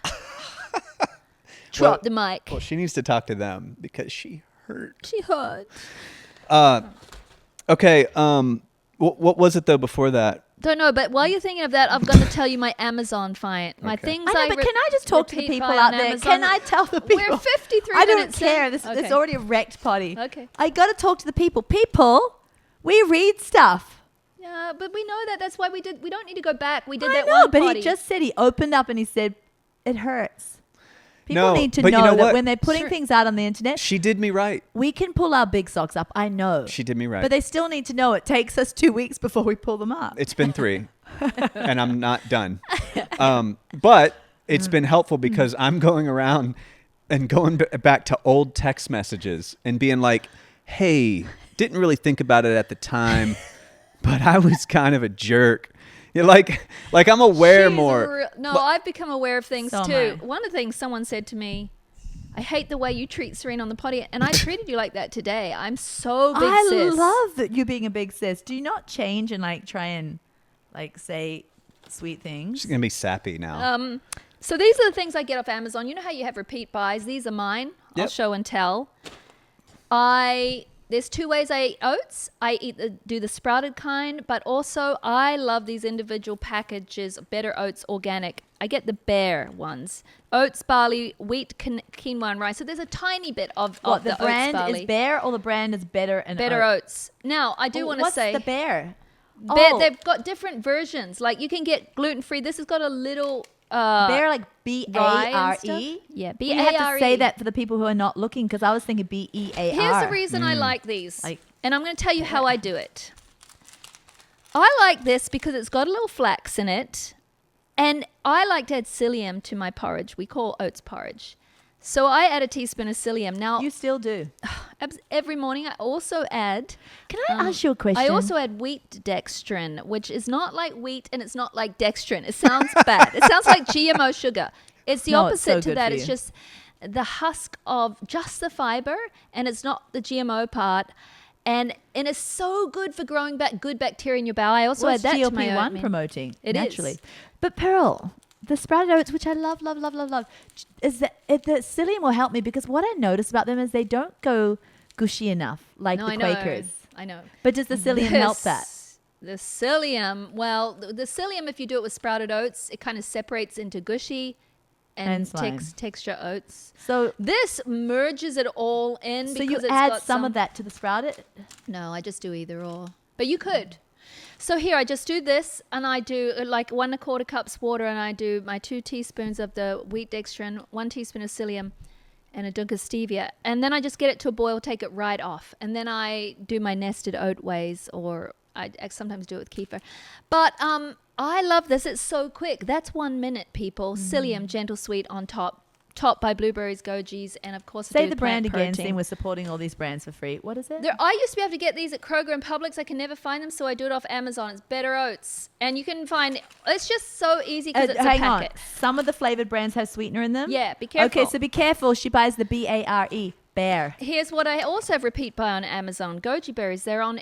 drop the mic. Well, she needs to talk to them because she hurt. She hurt. Okay. What was it though before that? Don't know, but while you're thinking of that, I've got to tell you my Amazon find. My Okay. things I know, but can I just talk to the repeat people buy out on there? Amazon? Can I tell the people? We're 53 I don't minutes care. in. This Okay. it's already a wrecked potty. Okay. I got to talk to the people. People, we read stuff. Yeah, but we know that. That's why we did. We don't need to go back. We did I that know, one but potty. he just said he opened up and he said it hurts. People No, need to but you know know that what? when they're putting things out on the internet, She did me right. we can pull our big socks up. I know. She did me right. But they still need to know it takes us 2 weeks before we pull them up. It's been 3, and I'm not done. But it's been helpful because I'm going around and going back to old text messages and being like, hey, didn't really think about it at the time, but I was kind of a jerk. You're like I'm aware She's more. I've become aware of things So am too. I. One of the things someone said to me, I hate the way you treat Serene on the potty, and I treated you like that today. I'm so big I sis. love that you being a big sis. Do you not change and like try and like say sweet things? She's going to be sappy now. So these are the things I get off Amazon. You know how you have repeat buys? These are mine. I'll Yep. show and tell. There's 2 ways I eat oats. I do the sprouted kind, but also I love these individual packages of Better Oats Organic. I get the bare ones. Oats, barley, wheat, quinoa, and rice. So there's a tiny bit of What, the the brand oats barley. is Bear or the brand is Better and Better Oats. Now, I do want to What's say the Bear? they've got different versions. Like you can get gluten-free. This has got a little... Bear like rye and B-A-R-E? stuff? Yeah, You have to B-A-R-E. say that for the people who are not looking because I was thinking B-E-A-R. Here's the reason I like these. Like- And I'm going to tell you how I do it. I like this because it's got a little flax in it. And I like to add psyllium to my porridge. We call oats porridge. So I add a teaspoon of psyllium. Now, You still do. every morning I also add... Can I ask you a question? I also add wheat dextrin, which is not like wheat and it's not like dextrin. It sounds bad. It sounds like GMO sugar. It's the No, it's so opposite to good that. for It's you. just the husk of just the fiber, and it's not the GMO part. And it's so good for growing back good bacteria in your bowel. I also What's add that to my GLP-1 oatmeal. promoting? It naturally. is. But Pearl, the sprouted oats, which I love, is that the psyllium will help me because what I notice about them is they don't go gushy enough like No, the I know. Quakers. I know. But does the psyllium help that? The psyllium, well, the psyllium, if you do it with sprouted oats, it kind of separates into gushy and And slime. texture oats. So, This merges it all in so because you it's add got some of that to the sprouted? No, I just do either or. But you could. So here I just do this, and I do like 1 1/4 cups water, and I do my 2 teaspoons of the wheat dextrin, 1 teaspoon of psyllium, and a dunk of stevia. And then I just get it to a boil, take it right off. And then I do my nested oat ways, or I sometimes do it with kefir. But I love this. It's so quick. That's 1 minute, people. Psyllium, gentle sweet on top. Topped by blueberries, gojis, and of course, I Say do the brand plant again, protein. seeing we're supporting all these brands for free. What is it? I used to be able to get these at Kroger and Publix. I can never find them, so I do it off Amazon. It's Better Oats. And you can find... It's just so easy because it's a hang packet. on. Some of the flavored brands have sweetener in them? Yeah, be careful. Okay, so be careful. She buys the B-A-R-E, Bear. Here's what I also have repeat buy on Amazon. Goji berries. They're on...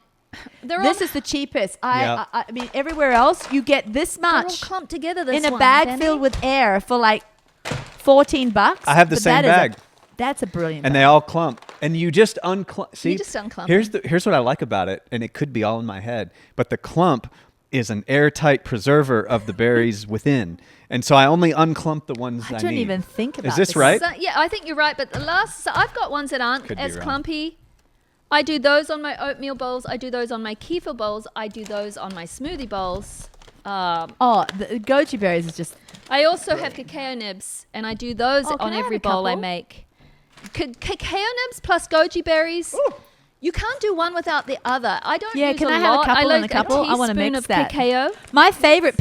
This is the cheapest. Yeah. I mean, everywhere else, you get this They're all much clumped together this in a one, bag Danny. filled with air for like $14. I have the But same that is bag. That's a brilliant And bag. they all clump. And you just unclump. See, You just unclump here's what I like about it, and it could be all in my head, but the clump is an airtight preserver of the berries within. And so I only unclump the ones I need. I don't even think about Is this this. right? So, yeah, I think you're right. But I've got ones that aren't Could be as wrong. clumpy. I do those on my oatmeal bowls. I do those on my kefir bowls. I do those on my smoothie bowls. Oh, the goji berries is just... I also have cacao nibs, and I do those Oh, can on I have every a bowl I couple? make. Cacao nibs plus goji berries. You can't do one without the other. I don't Yeah, use can a I have a lot. couple I and like a couple? I wanna teaspoon mix of that. cacao. My favorite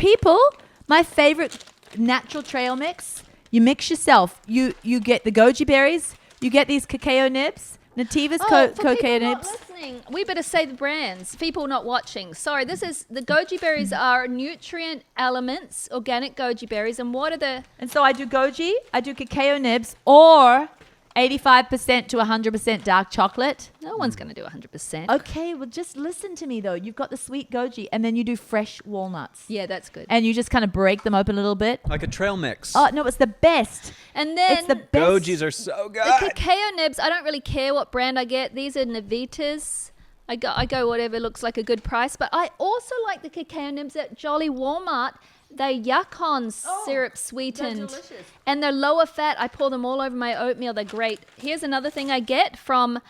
natural trail mix. You mix yourself. You get the goji berries. You get these cacao nibs. Nativa's For cacao people not nibs. listening, we better say the brands. People not watching. Sorry, this is the goji berries are nutrient elements, organic goji berries. And what are the... And so I do goji, I do cacao nibs, or 85% to 100% dark chocolate. No one's going to do 100%. Okay, well, just listen to me, though. You've got the sweet goji, and then you do fresh walnuts. Yeah, that's good. And you just kind of break them open a little bit. Like a trail mix. Oh, no, it's the best. And then It's the best. Gojis are so good. the cacao nibs, I don't really care what brand I get. These are Navitas. I go whatever looks like a good price. But I also like the cacao nibs at Jolly Walmart. They're Yukon syrup sweetened. they're delicious. And they're lower fat. I pour them all over my oatmeal. They're great. Here's another thing I get from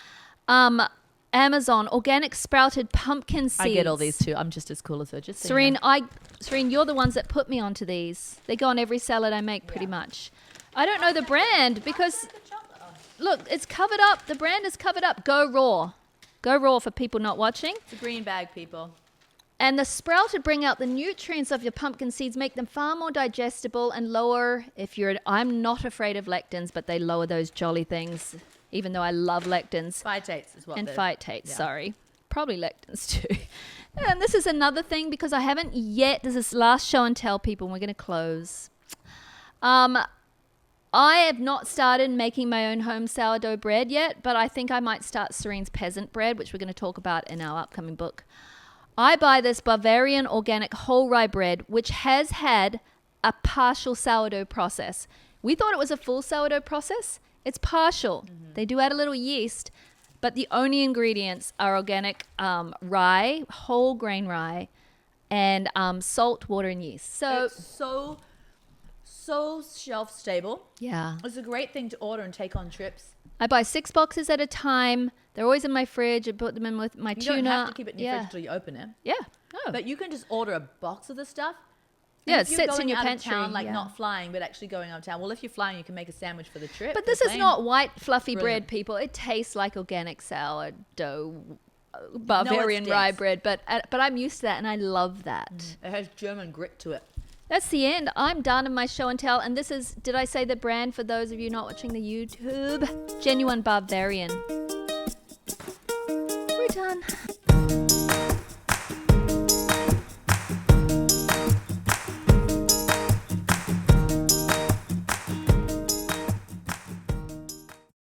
Amazon. Organic sprouted pumpkin seeds. I get all these, too. I'm just as cool as her. Just so Serene, you know. Serene, you're the ones that put me onto these. They go on every salad I make pretty much. I don't know the brand because, look, it's covered up. The brand is covered up. Go Raw. Go Raw for people not watching. It's a green bag, people. And the sprouted bring out the nutrients of your pumpkin seeds, make them far more digestible and lower, I'm not afraid of lectins, but they lower those jolly things, even though I love lectins. Phytates is what And they're- phytates, yeah. sorry. Probably lectins too. And this is another thing because I haven't yet, this is last show and tell people, and we're going to close. I have not started making my own home sourdough bread yet, but I think I might start Serene's peasant bread, which we're going to talk about in our upcoming book. I buy this Bavarian organic whole rye bread, which has had a partial sourdough process. We thought it was a full sourdough process. It's partial. Mm-hmm. They do add a little yeast, but the only ingredients are organic rye, whole grain rye, and salt, water, and yeast. So It's so shelf stable. yeah, It's a great thing to order and take on trips. I buy 6 boxes at a time. They're always in my fridge. I put them in with my You tuna. don't have to keep it in your fridge until you open it. Yeah. No. But you can just order a box of the stuff. Yeah, And it if you're sits in going your out of pantry, town, like yeah. not flying, but actually going out of town. Well, if you're flying, you can make a sandwich for the trip. But for this the is plane. not white, fluffy Brilliant. bread, people. It tastes like organic sourdough, Bavarian stinks. rye bread. But I'm used to that, and I love that. It has German grit to it. That's the end. I'm done in my show and tell. And this is, did I say the brand for those of you not watching the YouTube? Genuine Bavarian. We're done.